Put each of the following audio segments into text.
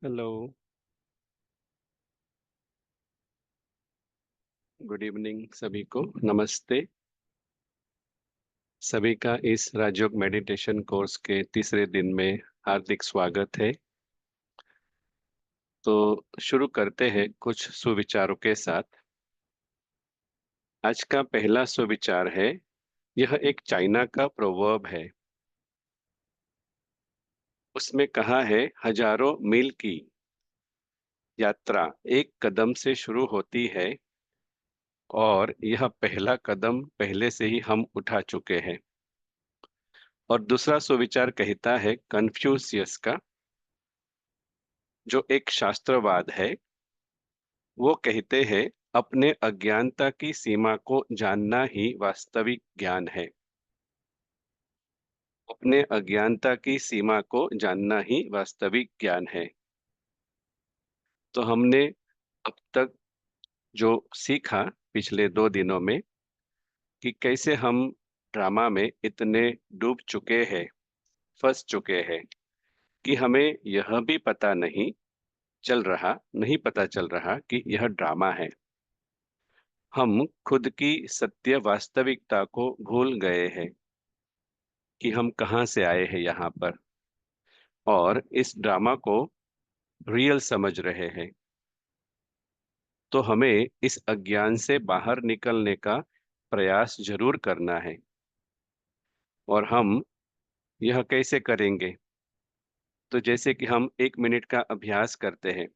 Hello. Good evening सभी को। नमस्ते। सभी का इस राजयोग मेडिटेशन कोर्स के तीसरे दिन में हार्दिक स्वागत है। तो शुरू करते हैं कुछ सुविचारों के साथ। आज का पहला सुविचार है, यह एक चाइना का प्रोवर्ब है। उसमें कहा है, हजारों मील की यात्रा एक कदम से शुरू होती है और यह पहला कदम पहले से ही हम उठा चुके हैं। और दूसरा सुविचार कहता है कन्फ्यूशियस का, जो एक शास्त्रवाद है। वो कहते हैं, अपने अज्ञानता की सीमा को जानना ही वास्तविक ज्ञान है। अपने अज्ञानता की सीमा को जानना ही वास्तविक ज्ञान है। तो हमने अब तक जो सीखा पिछले 2 दिनों में, कि कैसे हम ड्रामा में इतने डूब चुके हैं, फंस चुके हैं, कि हमें यह भी पता नहीं पता चल रहा कि यह ड्रामा है। हम खुद की सत्य वास्तविकता को भूल गए हैं कि हम कहाँ से आए हैं यहाँ पर, और इस ड्रामा को रियल समझ रहे हैं। तो हमें इस अज्ञान से बाहर निकलने का प्रयास जरूर करना है। और हम यह कैसे करेंगे? तो जैसे कि हम 1 मिनट का अभ्यास करते हैं,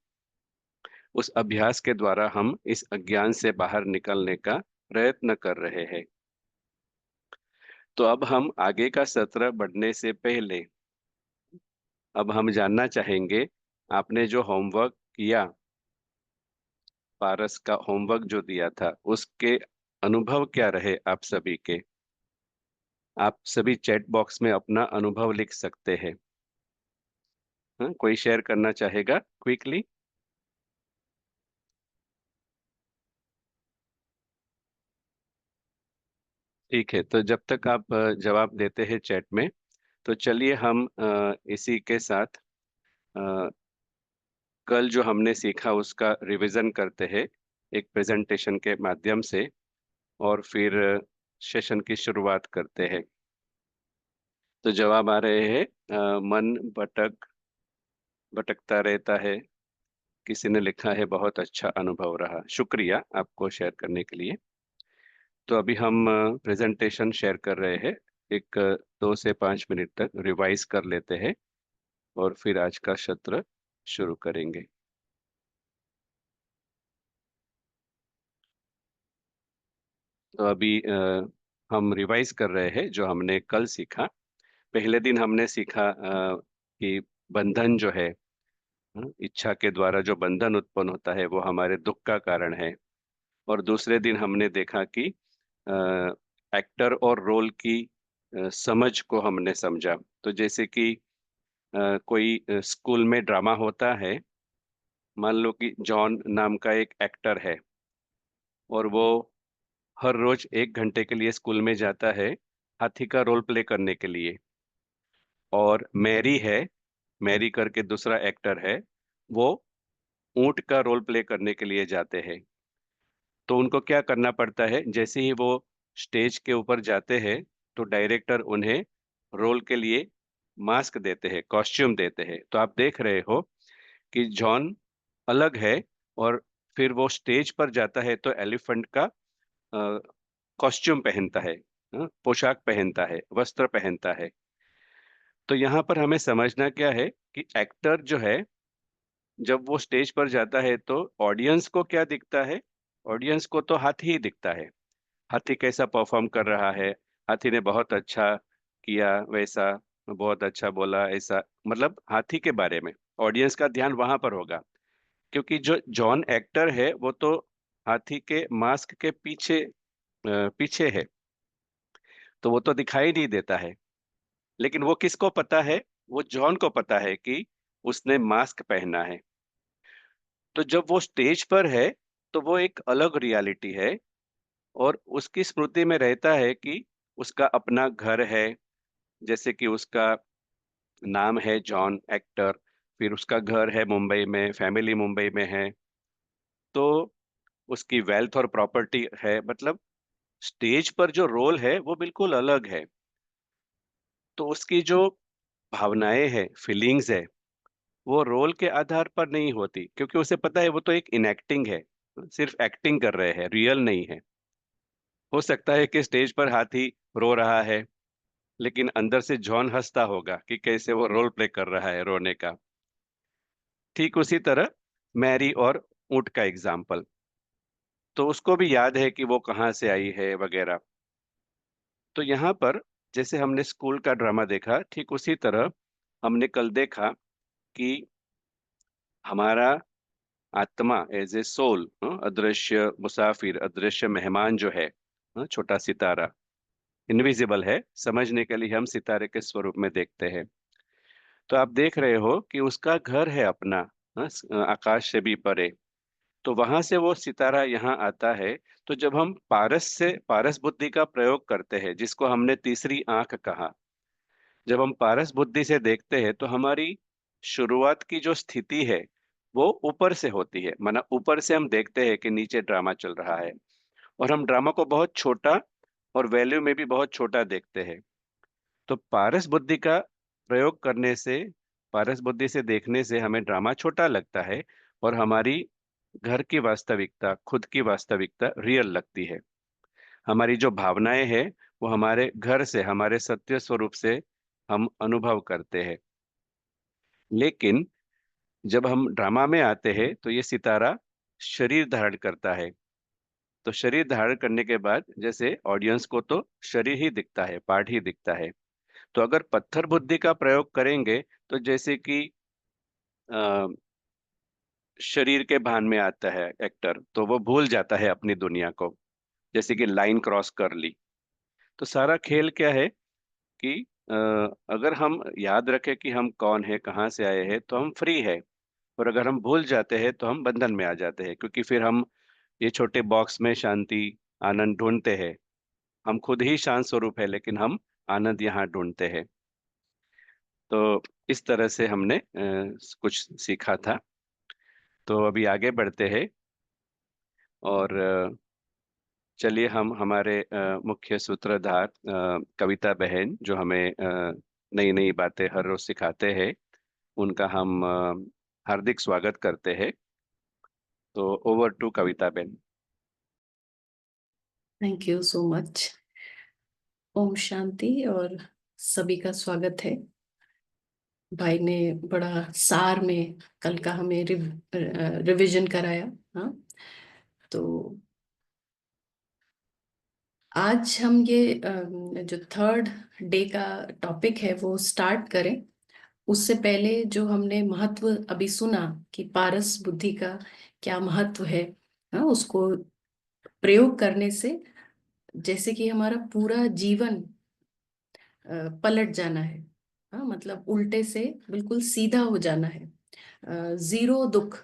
उस अभ्यास के द्वारा हम इस अज्ञान से बाहर निकलने का प्रयत्न कर रहे हैं। तो अब हम आगे का सत्र बढ़ने से पहले अब हम जानना चाहेंगे, आपने जो होमवर्क किया, पारस का होमवर्क जो दिया था, उसके अनुभव क्या रहे आप सभी के? आप सभी चैट बॉक्स में अपना अनुभव लिख सकते हैं। हाँ, कोई शेयर करना चाहेगा क्विकली? ठीक है, तो जब तक आप जवाब देते हैं चैट में, तो चलिए हम इसी के साथ अ, कल जो हमने सीखा उसका रिवीजन करते हैं एक प्रेजेंटेशन के माध्यम से, और फिर सेशन की शुरुआत करते हैं। तो जवाब आ रहे हैं, मन भटकता रहता है। किसी ने लिखा है, बहुत अच्छा अनुभव रहा। शुक्रिया आपको शेयर करने के लिए। तो अभी हम प्रेजेंटेशन शेयर कर रहे हैं। एक 2 से 5 मिनट तक रिवाइज कर लेते हैं और फिर आज का सत्र शुरू करेंगे। तो अभी हम रिवाइज कर रहे हैं जो हमने कल सीखा। पहले दिन हमने सीखा कि बंधन जो है, इच्छा के द्वारा जो बंधन उत्पन्न होता है, वो हमारे दुख का कारण है। और दूसरे दिन हमने देखा कि एक्टर और रोल की समझ को हमने समझा। तो जैसे कि कोई स्कूल में ड्रामा होता है। मान लो कि जॉन नाम का एक एक्टर है, और वो हर रोज 1 घंटे के लिए स्कूल में जाता है हाथी का रोल प्ले करने के लिए। और मैरी है, मैरी करके दूसरा एक्टर है, वो ऊंट का रोल प्ले करने के लिए जाते हैं। तो उनको क्या करना पड़ता है, जैसे ही वो स्टेज के ऊपर जाते हैं, तो डायरेक्टर उन्हें रोल के लिए मास्क देते हैं, कॉस्ट्यूम देते हैं। तो आप देख रहे हो कि जॉन अलग है, और फिर वो स्टेज पर जाता है तो एलिफेंट का कॉस्ट्यूम पहनता है, पोशाक पहनता है, वस्त्र पहनता है। तो यहाँ पर हमें समझना क्या है कि एक्टर जो है, जब वो स्टेज पर जाता है तो ऑडियंस को क्या दिखता है? ऑडियंस को तो हाथी ही दिखता है। हाथी कैसा परफॉर्म कर रहा है, हाथी ने बहुत अच्छा किया, वैसा बहुत अच्छा बोला, ऐसा, मतलब हाथी के बारे में ऑडियंस का ध्यान वहां पर होगा। क्योंकि जो जॉन एक्टर है, वो तो हाथी के मास्क के पीछे है, तो वो तो दिखाई नहीं देता है। लेकिन वो किसको पता है? वो जॉन को पता है कि उसने मास्क पहना है। तो जब वो स्टेज पर है, तो वो एक अलग रियलिटी है, और उसकी स्मृति में रहता है कि उसका अपना घर है, जैसे कि उसका नाम है जॉन एक्टर, फिर उसका घर है मुंबई में, फैमिली मुंबई में है, तो उसकी वेल्थ और प्रॉपर्टी है, मतलब स्टेज पर जो रोल है वो बिल्कुल अलग है। तो उसकी जो भावनाएं है, फीलिंग्स है, वो रोल के आधार पर नहीं होती, क्योंकि उसे पता है वो तो एक इनएक्टिंग है, सिर्फ एक्टिंग कर रहे हैं, रियल नहीं है। हो सकता है कि स्टेज पर हाथी रो रहा है, लेकिन अंदर से जॉन हंसता होगा कि कैसे वो रोल प्ले कर रहा है रोने का। ठीक उसी तरह मैरी और ऊंट का एग्जाम्पल, तो उसको भी याद है कि वो कहाँ से आई है वगैरह। तो यहाँ पर जैसे हमने स्कूल का ड्रामा देखा, ठीक उसी तरह हमने कल देखा कि हमारा आत्मा एज ए सोल, अदृश्य मुसाफिर, अदृश्य मेहमान जो है, छोटा सितारा, इनविजिबल है, समझने के लिए हम सितारे के स्वरूप में देखते हैं। तो आप देख रहे हो कि उसका घर है अपना, आकाश से भी परे। तो वहां से वो सितारा यहाँ आता है। तो जब हम पारस बुद्धि का प्रयोग करते हैं, जिसको हमने तीसरी आंख कहा, जब हम पारस बुद्धि से देखते हैं तो हमारी शुरुआत की जो स्थिति है वो ऊपर से होती है, माना ऊपर से हम देखते हैं कि नीचे ड्रामा चल रहा है, और हम ड्रामा को बहुत छोटा और वैल्यू में भी बहुत छोटा देखते हैं। तो पारस बुद्धि का प्रयोग करने से, पारस बुद्धि से देखने से हमें ड्रामा छोटा लगता है, और हमारी घर की वास्तविकता, खुद की वास्तविकता रियल लगती है। हमारी जो भावनाएं हैं वो हमारे घर से, हमारे सत्य स्वरूप से हम अनुभव करते हैं। लेकिन जब हम ड्रामा में आते हैं तो ये सितारा शरीर धारण करता है। तो शरीर धारण करने के बाद जैसे ऑडियंस को तो शरीर ही दिखता है, पार्ट ही दिखता है। तो अगर पत्थर बुद्धि का प्रयोग करेंगे तो जैसे कि अ, शरीर के भान में आता है एक्टर, तो वो भूल जाता है अपनी दुनिया को, जैसे कि लाइन क्रॉस कर ली। तो सारा खेल क्या है कि अ, अगर हम याद रखें कि हम कौन है, कहाँ से आए हैं, तो हम फ्री है। और अगर हम भूल जाते हैं तो हम बंधन में आ जाते हैं, क्योंकि फिर हम ये छोटे बॉक्स में शांति, आनंद ढूंढते हैं। हम खुद ही शांत स्वरूप है, लेकिन हम आनंद यहाँ ढूंढते हैं। तो इस तरह से हमने कुछ सीखा था। तो अभी आगे बढ़ते हैं, और चलिए हम हमारे मुख्य सूत्रधार कविता बहन, जो हमें नई नई बातें हर रोज सिखाते हैं, उनका हम हार्दिक स्वागत करते हैं। तो ओवर टू कविता बहन। Thank you so much. ओम शांति और सभी का स्वागत है। भाई ने बड़ा सार में कल का हमें रिवीजन कराया। हाँ, तो आज हम ये जो थर्ड डे का टॉपिक है वो स्टार्ट करें। उससे पहले जो हमने महत्व अभी सुना कि पारस बुद्धि का क्या महत्व है, हाँ, उसको प्रयोग करने से जैसे कि हमारा पूरा जीवन पलट जाना है। हाँ, मतलब उल्टे से बिल्कुल सीधा हो जाना है। जीरो दुख,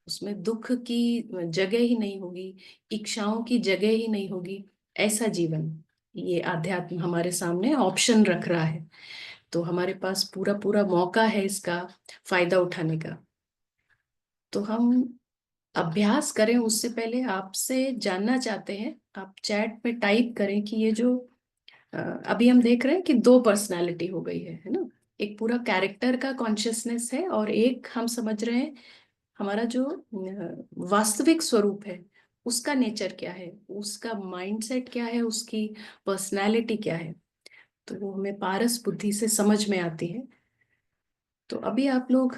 उसमें दुख की जगह ही नहीं होगी, इच्छाओं की जगह ही नहीं होगी। ऐसा जीवन ये आध्यात्म हमारे सामने ऑप्शन रख रहा है। तो हमारे पास पूरा पूरा मौका है इसका फायदा उठाने का। तो हम अभ्यास करें उससे पहले आपसे जानना चाहते हैं, आप चैट में टाइप करें कि ये जो अ, अभी हम देख रहे हैं कि दो पर्सनालिटी हो गई है ना। एक पूरा कैरेक्टर का कॉन्शियसनेस है, और एक हम समझ रहे हैं हमारा जो वास्तविक स्वरूप है, उसका नेचर क्या है, उसका माइंडसेट क्या है, उसकी पर्सनालिटी क्या है। तो वो हमें पारस बुद्धि से समझ में आती है। तो अभी आप लोग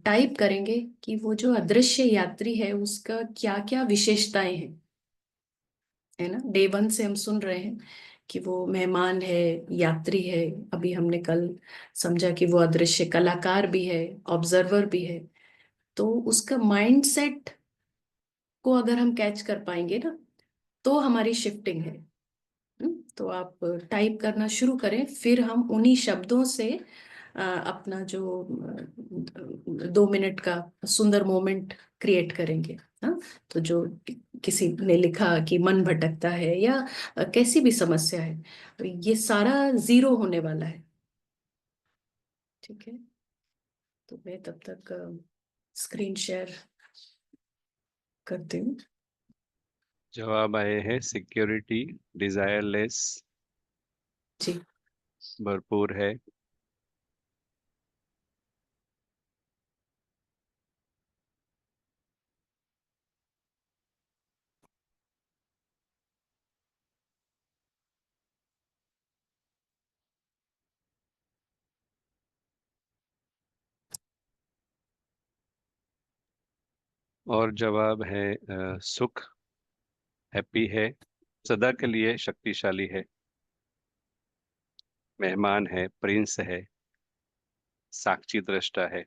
टाइप करेंगे कि वो जो अदृश्य यात्री है उसका क्या क्या विशेषताएं हैं, है ना। डे वन से हम सुन रहे हैं कि वो मेहमान है, यात्री है। अभी हमने कल समझा कि वो अदृश्य कलाकार भी है, ऑब्जर्वर भी है। तो उसका माइंडसेट को अगर हम कैच कर पाएंगे ना, तो हमारी शिफ्टिंग है। तो आप टाइप करना शुरू करें, फिर हम उन्हीं शब्दों से अपना जो 2 मिनट का सुंदर मोमेंट क्रिएट करेंगे। हाँ, तो जो किसी ने लिखा कि मन भटकता है या कैसी भी समस्या है, तो ये सारा जीरो होने वाला है। ठीक है। तो मैं तब तक स्क्रीन शेयर करती हूँ। जवाब आए हैं सिक्योरिटी, डिजायरलेस, जी। भरपूर है। और जवाब है सुख, हैप्पी है, सदा के लिए शक्तिशाली है, मेहमान है, प्रिंस है, साक्षी दृष्टा है।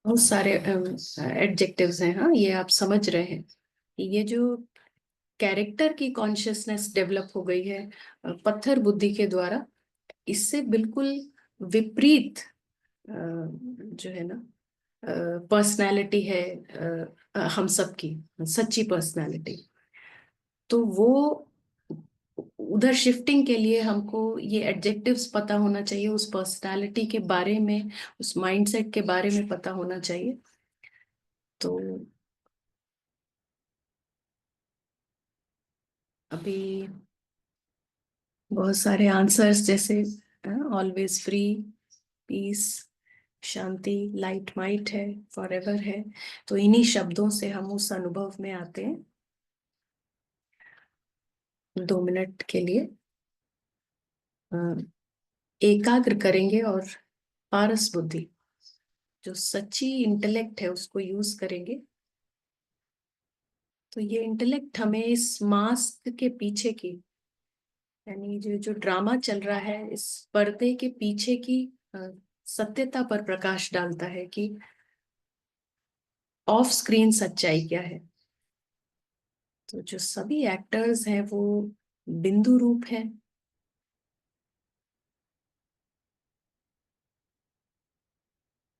बहुत सारे एडजेक्टिव्स हैं, हाँ, ये आप समझ रहे हैं। ये जो कैरेक्टर की कॉन्शियसनेस डेवलप हो गई है पत्थर बुद्धि के द्वारा, इससे बिल्कुल विपरीत जो है ना पर्सनालिटी है हम सब की सच्ची पर्सनालिटी। तो वो उधर शिफ्टिंग के लिए हमको ये एडजेक्टिव्स पता होना चाहिए, उस पर्सनालिटी के बारे में, उस माइंडसेट के बारे में पता होना चाहिए। तो अभी बहुत सारे आंसर्स जैसे ऑलवेज फ्री, पीस, शांति, लाइट माइट है, फॉरएवर है। तो इन्हीं शब्दों से हम उस अनुभव में आते हैं। 2 मिनट के लिए अ, एकाग्र करेंगे और पारस बुद्धि, जो सच्ची इंटेलेक्ट है, उसको यूज करेंगे। तो ये इंटेलेक्ट हमें इस मास्क के पीछे की, यानी जो जो ड्रामा चल रहा है इस पर्दे के पीछे की अ, सत्यता पर प्रकाश डालता है कि ऑफ स्क्रीन सच्चाई क्या है। तो जो सभी एक्टर्स हैं वो बिंदु रूप है।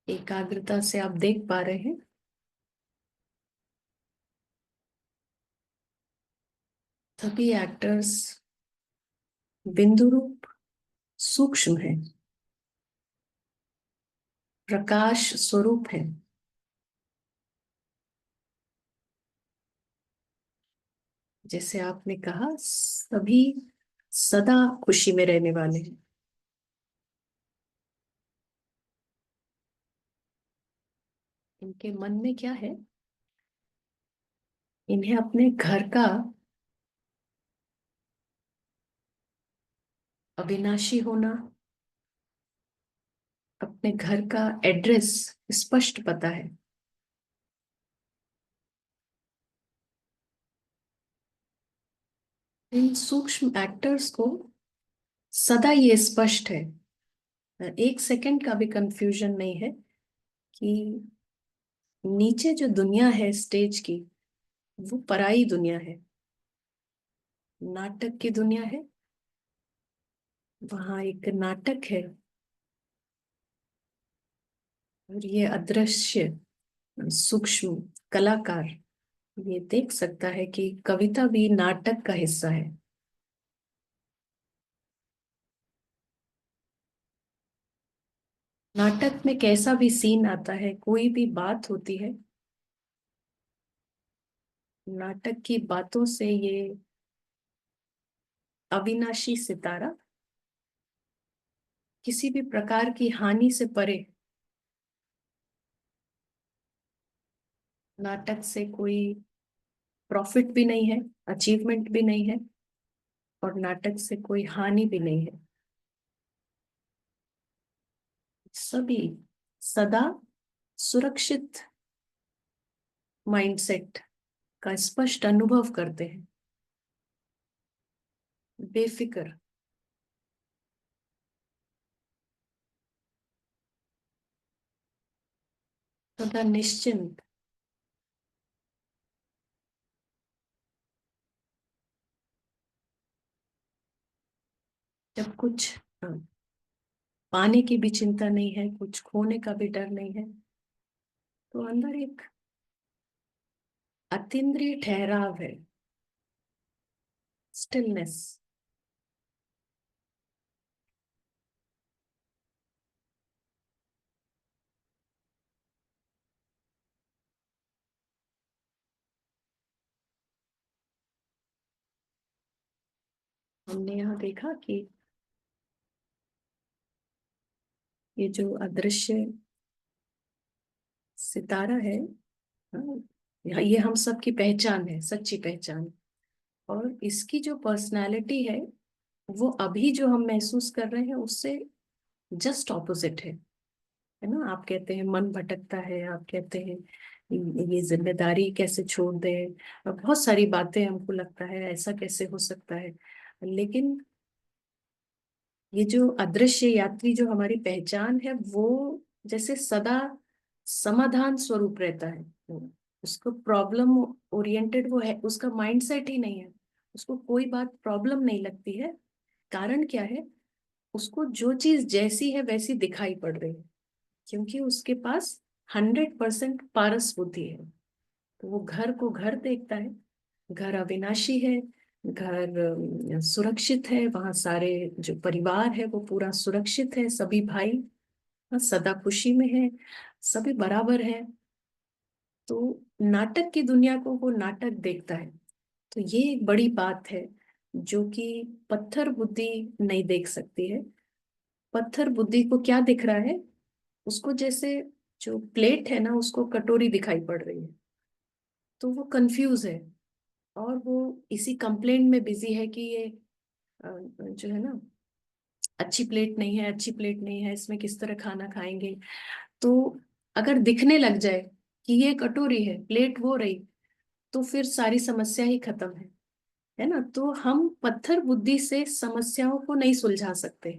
एकाग्रता से आप देख पा रहे हैं सभी एक्टर्स बिंदु रूप सूक्ष्म है, प्रकाश स्वरूप है। जैसे आपने कहा, सभी सदा खुशी में रहने वाले हैं। इनके मन में क्या है? इन्हें अपने घर का अविनाशी होना, अपने घर का एड्रेस स्पष्ट पता है। इन सूक्ष्म एक्टर्स को सदा ये स्पष्ट है, एक सेकंड का भी कंफ्यूजन नहीं है कि नीचे जो दुनिया है स्टेज की, वो पराई दुनिया है, नाटक की दुनिया है। वहां एक नाटक है और ये अदृश्य सूक्ष्म कलाकार ये देख सकता है कि कविता भी नाटक का हिस्सा है। नाटक में कैसा भी सीन आता है, कोई भी बात होती है, नाटक की बातों से ये अविनाशी सितारा किसी भी प्रकार की हानि से परे, नाटक से कोई प्रॉफिट भी नहीं है, अचीवमेंट भी नहीं है, और नाटक से कोई हानि भी नहीं है। सभी सदा सुरक्षित माइंडसेट का स्पष्ट अनुभव करते हैं, बेफिक्र, सदा निश्चिंत। जब कुछ पाने की भी चिंता नहीं है, कुछ खोने का भी डर नहीं है, तो अंदर एक अतीन्द्रिय ठहराव है। स्टिलनेस। हमने यहाँ देखा कि ये जो अदृश्य सितारा है, हाँ, ये हम सबकी पहचान है, सच्ची पहचान। और इसकी जो पर्सनालिटी है वो अभी जो हम महसूस कर रहे हैं उससे जस्ट ऑपोजिट है ना। आप कहते हैं मन भटकता है, आप कहते हैं ये जिम्मेदारी कैसे छोड़ दे, और बहुत सारी बातें हमको लगता है ऐसा कैसे हो सकता है। लेकिन ये जो अदृश्य यात्री जो हमारी पहचान है वो जैसे सदा समाधान स्वरूप रहता है। उसको प्रॉब्लम ओरिएंटेड वो है, उसका माइंडसेट ही नहीं है। उसको कोई बात प्रॉब्लम नहीं लगती है। कारण क्या है? उसको जो चीज जैसी है वैसी दिखाई पड़ रही है, क्योंकि उसके पास 100% पारस बुद्धि है। तो वो घर को घर देखता है, घर अविनाशी है, घर सुरक्षित है, वहां सारे जो परिवार है वो पूरा सुरक्षित है, सभी भाई सदा खुशी में है, सभी बराबर है। तो नाटक की दुनिया को वो नाटक देखता है। तो ये एक बड़ी बात है जो कि पत्थर बुद्धि नहीं देख सकती है। पत्थर बुद्धि को क्या दिख रहा है? उसको जैसे जो प्लेट है ना उसको कटोरी दिखाई पड़ रही है, तो वो कंफ्यूज है। और वो इसी कंप्लेंट में बिजी है कि ये जो है ना, अच्छी प्लेट नहीं है, अच्छी प्लेट नहीं है, इसमें किस तरह खाना खाएंगे। तो अगर दिखने लग जाए कि ये कटोरी है, प्लेट वो रही, तो फिर सारी समस्या ही खत्म है ना। तो हम पत्थर बुद्धि से समस्याओं को नहीं सुलझा सकते।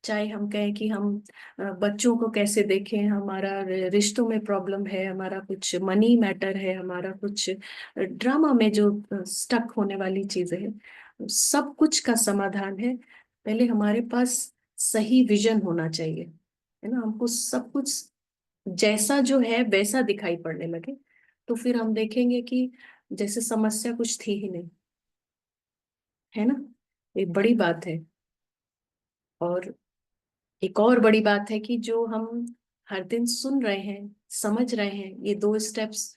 चाहे हम कहें कि हम बच्चों को कैसे देखें, हमारा रिश्तों में प्रॉब्लम है, हमारा कुछ मनी मैटर है, हमारा कुछ ड्रामा में जो स्टक होने वाली चीजें हैं, सब कुछ का समाधान है। पहले हमारे पास सही विजन होना चाहिए, है ना। हमको सब कुछ जैसा जो है वैसा दिखाई पड़ने लगे, तो फिर हम देखेंगे कि जैसे समस्या कुछ थी ही नहीं, है ना। एक बड़ी बात है। और एक और बड़ी बात है कि जो हम हर दिन सुन रहे हैं, समझ रहे हैं, ये 2 स्टेप्स,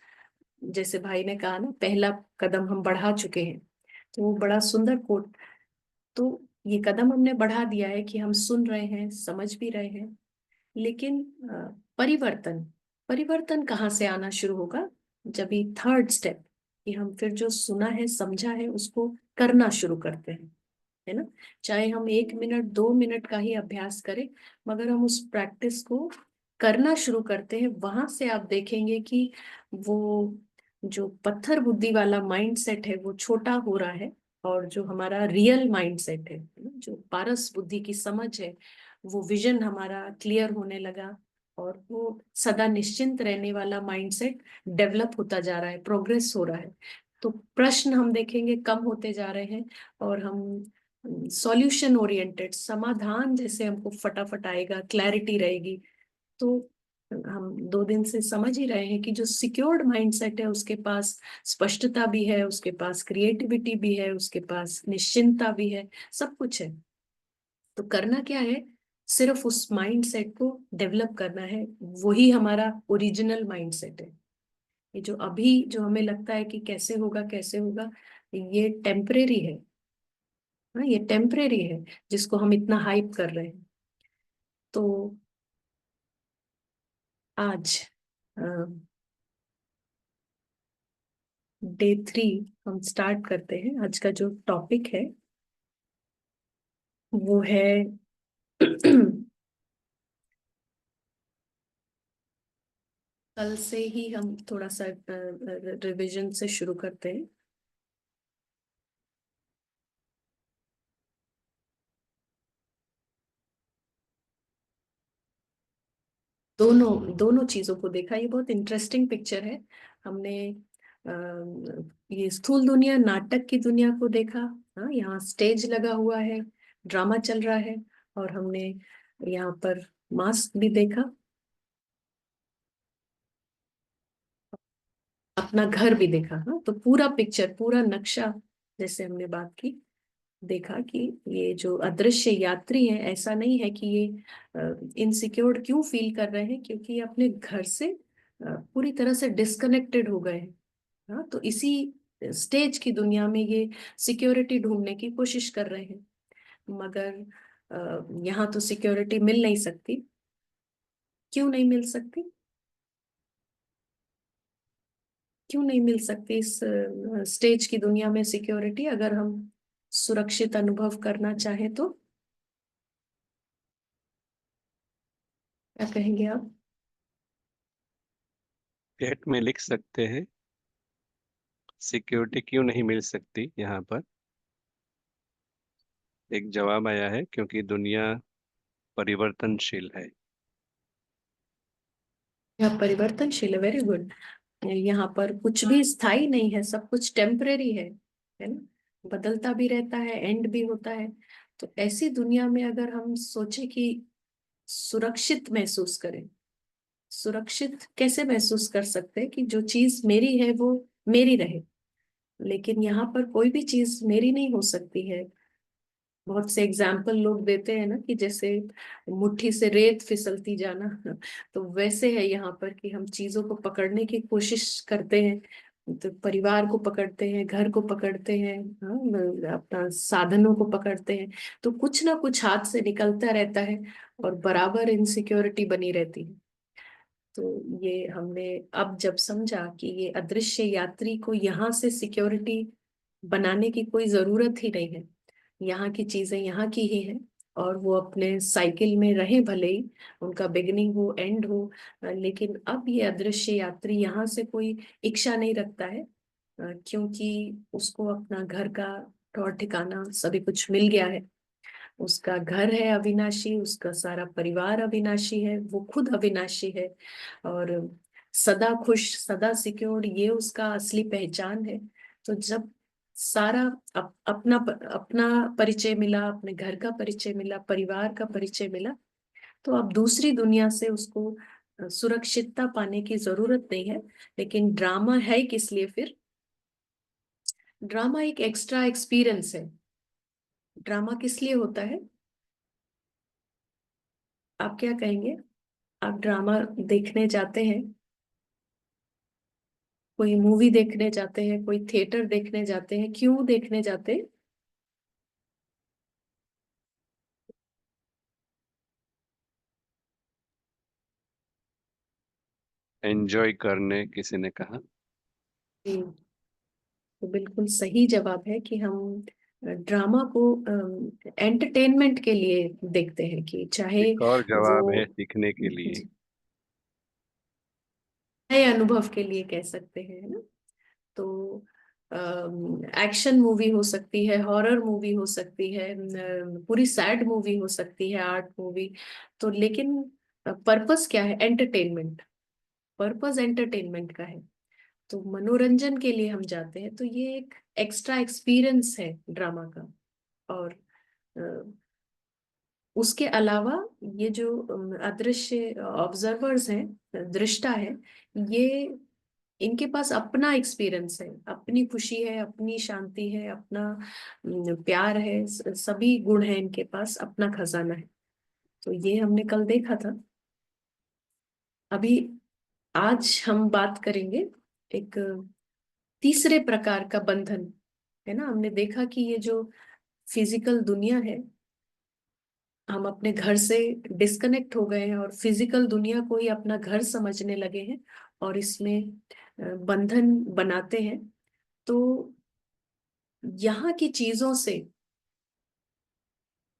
जैसे भाई ने कहा ना, पहला कदम हम बढ़ा चुके हैं। तो वो बड़ा सुंदर कोट। तो ये कदम हमने बढ़ा दिया है कि हम सुन रहे हैं, समझ भी रहे हैं। लेकिन परिवर्तन, परिवर्तन कहाँ से आना शुरू होगा? जब ये थर्ड स्टेप, कि हम फिर जो सुना है समझा है उसको करना शुरू करते हैं, है ना। चाहे हम 1 मिनट 2 मिनट का ही अभ्यास करें, मगर हम उस प्रैक्टिस को करना शुरू करते हैं, वहां से आप देखेंगे कि वो जो पत्थर बुद्धि वाला माइंड सेट है वो छोटा हो रहा है। और जो हमारा रियल माइंड सेट है ना, जो पारस बुद्धि की समझ है, वो विजन हमारा क्लियर होने लगा। और वो सदा निश्चिंत रहने वाला माइंडसेट डेवलप होता जा रहा है, प्रोग्रेस हो रहा है। तो प्रश्न हम देखेंगे कम होते जा रहे हैं, और हम सॉल्यूशन ओरिएंटेड, समाधान जैसे हमको फटाफट आएगा, क्लैरिटी रहेगी। तो हम 2 दिन से समझ ही रहे हैं कि जो सिक्योर्ड माइंडसेट है उसके पास स्पष्टता भी है, उसके पास क्रिएटिविटी भी है, उसके पास निश्चिंतता भी है, सब कुछ है। तो करना क्या है? सिर्फ उस माइंडसेट को डेवलप करना है। वही हमारा ओरिजिनल माइंडसेट है। ये जो अभी जो हमें लगता है कि कैसे होगा कैसे होगा, ये टेम्परेरी है। हाँ, ये टेम्परेरी है जिसको हम इतना हाइप कर रहे हैं। तो आज डे 3 हम स्टार्ट करते हैं। आज का जो टॉपिक है वो है कल से ही हम थोड़ा सा रिवीजन से शुरू करते हैं। दोनों दोनों चीजों को देखा, ये बहुत इंटरेस्टिंग पिक्चर है। हमने ये स्थूल दुनिया, नाटक की दुनिया को देखा। हाँ, यहाँ स्टेज लगा हुआ है, ड्रामा चल रहा है, और हमने यहाँ पर मास्क भी देखा, अपना घर भी देखा। हाँ, तो पूरा पिक्चर, पूरा नक्शा जैसे हमने बात की, देखा कि ये जो अदृश्य यात्री हैं, ऐसा नहीं है कि ये इनसिक्योर क्यों फील कर रहे हैं, क्योंकि ये अपने घर से पूरी तरह से डिस्कनेक्टेड हो गए हैं। हाँ, तो इसी स्टेज की दुनिया में ये सिक्योरिटी ढूंढने की कोशिश कर रहे हैं, मगर यहाँ तो सिक्योरिटी मिल नहीं सकती। क्यों नहीं मिल सकती? क्यों नहीं मिल सकती इस स्टेज की दुनिया में सिक्योरिटी, अगर हम सुरक्षित अनुभव करना चाहें तो? क्या कहेंगे आप? चैट में लिख सकते हैं, सिक्योरिटी क्यों नहीं मिल सकती यहाँ पर। एक जवाब आया है, क्योंकि दुनिया परिवर्तनशील है। यह परिवर्तनशील है, वेरी गुड। यहाँ पर कुछ भी स्थायी नहीं है, सब कुछ टेम्परेरी है ना, बदलता भी रहता है, एंड भी होता है। तो ऐसी दुनिया में अगर हम सोचे कि सुरक्षित महसूस करें, सुरक्षित कैसे महसूस कर सकते हैं कि जो चीज मेरी है वो मेरी रहे। लेकिन यहाँ पर कोई भी चीज मेरी नहीं हो सकती है। बहुत से एग्जाम्पल लोग देते हैं ना, कि जैसे मुट्ठी से रेत फिसलती जाना। तो वैसे है यहाँ पर कि हम चीजों को पकड़ने की कोशिश करते हैं, तो परिवार को पकड़ते हैं, घर को पकड़ते हैं, हाँ, अपना साधनों को पकड़ते हैं, तो कुछ ना कुछ हाथ से निकलता रहता है और बराबर इनसिक्योरिटी बनी रहती है। तो ये हमने अब जब समझा कि ये अदृश्य यात्री को यहाँ से सिक्योरिटी बनाने की कोई जरूरत ही नहीं है, यहाँ की चीजें यहाँ की ही हैं, और वो अपने साइकिल में रहे भले ही, उनका बिगिनिंग हो एंड हो, लेकिन अब ये अदृश्य यात्री यहाँ से कोई इच्छा नहीं रखता है, क्योंकि उसको अपना घर का ठौर ठिकाना सभी कुछ मिल गया है। उसका घर है अविनाशी, उसका सारा परिवार अविनाशी है, वो खुद अविनाशी है, और सदा खुश सदा सिक्योर, ये उसका असली पहचान है। तो जब सारा अपना अपना परिचय मिला, अपने घर का परिचय मिला, परिवार का परिचय मिला, तो अब दूसरी दुनिया से उसको सुरक्षितता पाने की जरूरत नहीं है। लेकिन ड्रामा है किस लिए फिर? ड्रामा एक एक्स्ट्रा एक्सपीरियंस है। ड्रामा किस लिए होता है? आप क्या कहेंगे? आप ड्रामा देखने जाते हैं, कोई मूवी देखने जाते हैं, कोई थिएटर देखने जाते हैं, क्यों देखने जाते हैं? एंजॉय करने किसी ने कहा। जी, तो बिल्कुल सही जवाब है कि हम ड्रामा को एंटरटेनमेंट के लिए देखते हैं, कि चाहे एक और वो जवाब है, सीखने के लिए। नए अनुभव के लिए कह सकते हैं, है ना। तो एक्शन मूवी हो सकती है, हॉरर मूवी हो सकती है, पूरी सैड मूवी हो सकती है, आर्ट मूवी। तो लेकिन पर्पस क्या है? एंटरटेनमेंट। पर्पस एंटरटेनमेंट का है, तो मनोरंजन के लिए हम जाते हैं। तो ये एक एक्स्ट्रा एक्सपीरियंस है ड्रामा का। और अ, उसके अलावा ये जो अदृश्य ऑब्जर्वर्स हैं, दृष्टा है, ये इनके पास अपना एक्सपीरियंस है, अपनी खुशी है, अपनी शांति है, अपना प्यार है, सभी गुण है इनके पास, अपना खजाना है। तो ये हमने कल देखा था। अभी आज हम बात करेंगे एक तीसरे प्रकार का बंधन, है ना। हमने देखा कि ये जो फिजिकल दुनिया है, हम अपने घर से डिस्कनेक्ट हो गए हैं और फिजिकल दुनिया को ही अपना घर समझने लगे हैं, और इसमें बंधन बनाते हैं। तो यहाँ की चीजों से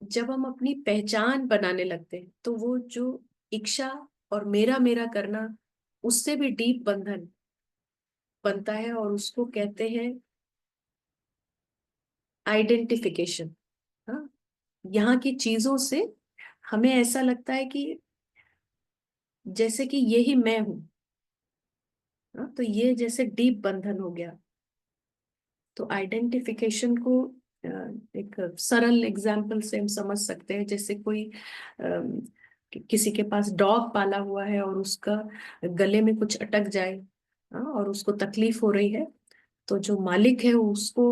जब हम अपनी पहचान बनाने लगते हैं, तो वो जो इच्छा और मेरा मेरा करना, उससे भी डीप बंधन बनता है, और उसको कहते हैं आइडेंटिफिकेशन। हाँ, यहाँ की चीजों से हमें ऐसा लगता है कि जैसे कि यही मैं हूँ। हाँ, तो ये जैसे डीप बंधन हो गया। तो आइडेंटिफिकेशन को अ, एक सरल एग्जाम्पल से हम समझ सकते हैं। जैसे कोई किसी के पास डॉग पाला हुआ है और उसका गले में कुछ अटक जाए, हाँ, और उसको तकलीफ हो रही है, तो जो मालिक है उसको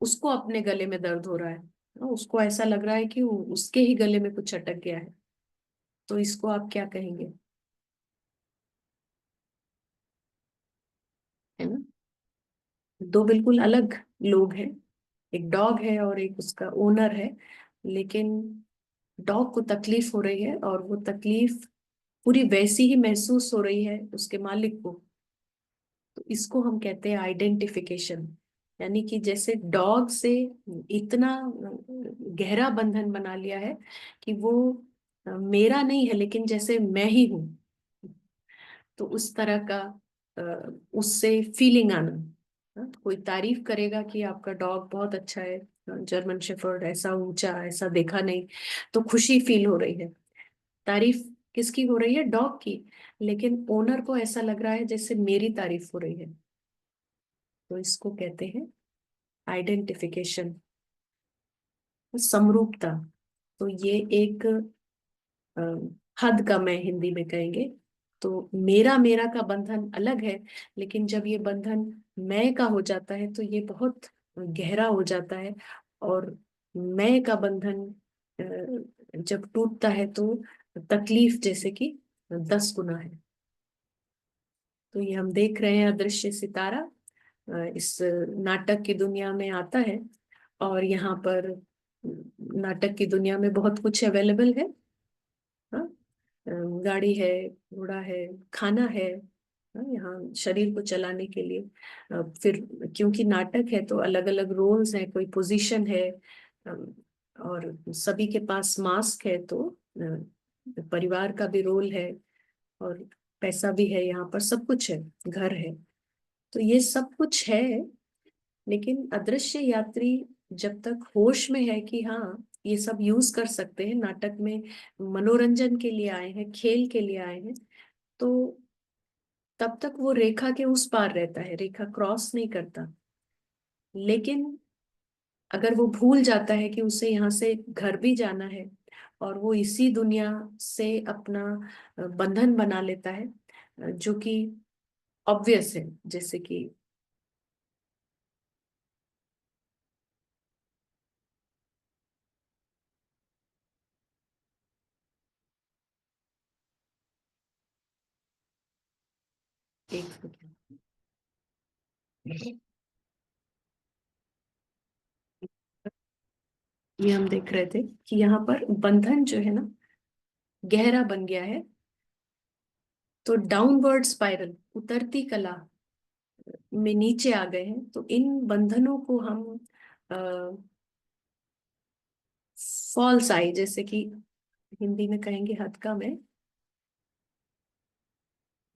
उसको अपने गले में दर्द हो रहा है, उसको ऐसा लग रहा है कि उसके ही गले में कुछ अटक गया है। तो इसको आप क्या कहेंगे? है ना? दो बिल्कुल अलग लोग हैं, एक डॉग है और एक उसका ओनर है, लेकिन डॉग को तकलीफ हो रही है और वो तकलीफ पूरी वैसी ही महसूस हो रही है उसके मालिक को। तो इसको हम कहते हैं आइडेंटिफिकेशन। यानी कि जैसे डॉग से इतना गहरा बंधन बना लिया है कि वो मेरा नहीं है, लेकिन जैसे मैं ही हूँ। तो उस तरह का उससे फीलिंग आना। कोई तारीफ करेगा कि आपका डॉग बहुत अच्छा है, जर्मन शेफर्ड ऐसा ऊंचा ऐसा देखा नहीं, तो खुशी फील हो रही है। तारीफ किसकी हो रही है? डॉग की। लेकिन ओनर को ऐसा लग रहा है जैसे मेरी तारीफ हो रही है। तो इसको कहते हैं आइडेंटिफिकेशन, समरूपता। तो ये एक अ, हद का मैं हिंदी में कहेंगे। तो मेरा मेरा का बंधन अलग है, लेकिन जब ये बंधन मैं का हो जाता है तो ये बहुत गहरा हो जाता है। और मैं का बंधन जब टूटता है तो तकलीफ जैसे कि 10 गुना है। तो ये हम देख रहे हैं अदृश्य सितारा इस नाटक की दुनिया में आता है। और यहाँ पर नाटक की दुनिया में बहुत कुछ अवेलेबल है। हाँ, गाड़ी है, घोड़ा है, खाना है, हाँ, यहाँ शरीर को चलाने के लिए। फिर क्योंकि नाटक है तो अलग अलग रोल्स हैं, कोई पोजीशन है। और सभी के पास मास्क है, तो परिवार का भी रोल है। और पैसा भी है, यहाँ पर सब कुछ है, घर है। तो ये सब कुछ है। लेकिन अदृश्य यात्री जब तक होश में है कि हाँ ये सब यूज कर सकते हैं, नाटक में मनोरंजन के लिए आए हैं, खेल के लिए आए हैं, तो तब तक वो रेखा के उस पार रहता है, रेखा क्रॉस नहीं करता। लेकिन अगर वो भूल जाता है कि उसे यहाँ से घर भी जाना है, और वो इसी दुनिया से अपना बंधन बना लेता है, जो कि ऑब्वियस है, जैसे कि एक सेकंड, ये हम देख रहे थे कि यहाँ पर बंधन जो है ना गहरा बन गया है। तो डाउनवर्ड स्पाइरल, उतरती कला में नीचे आ गए हैं। तो इन बंधनों को हम फॉल्स आई, जैसे कि हिंदी में कहेंगे हद का मैं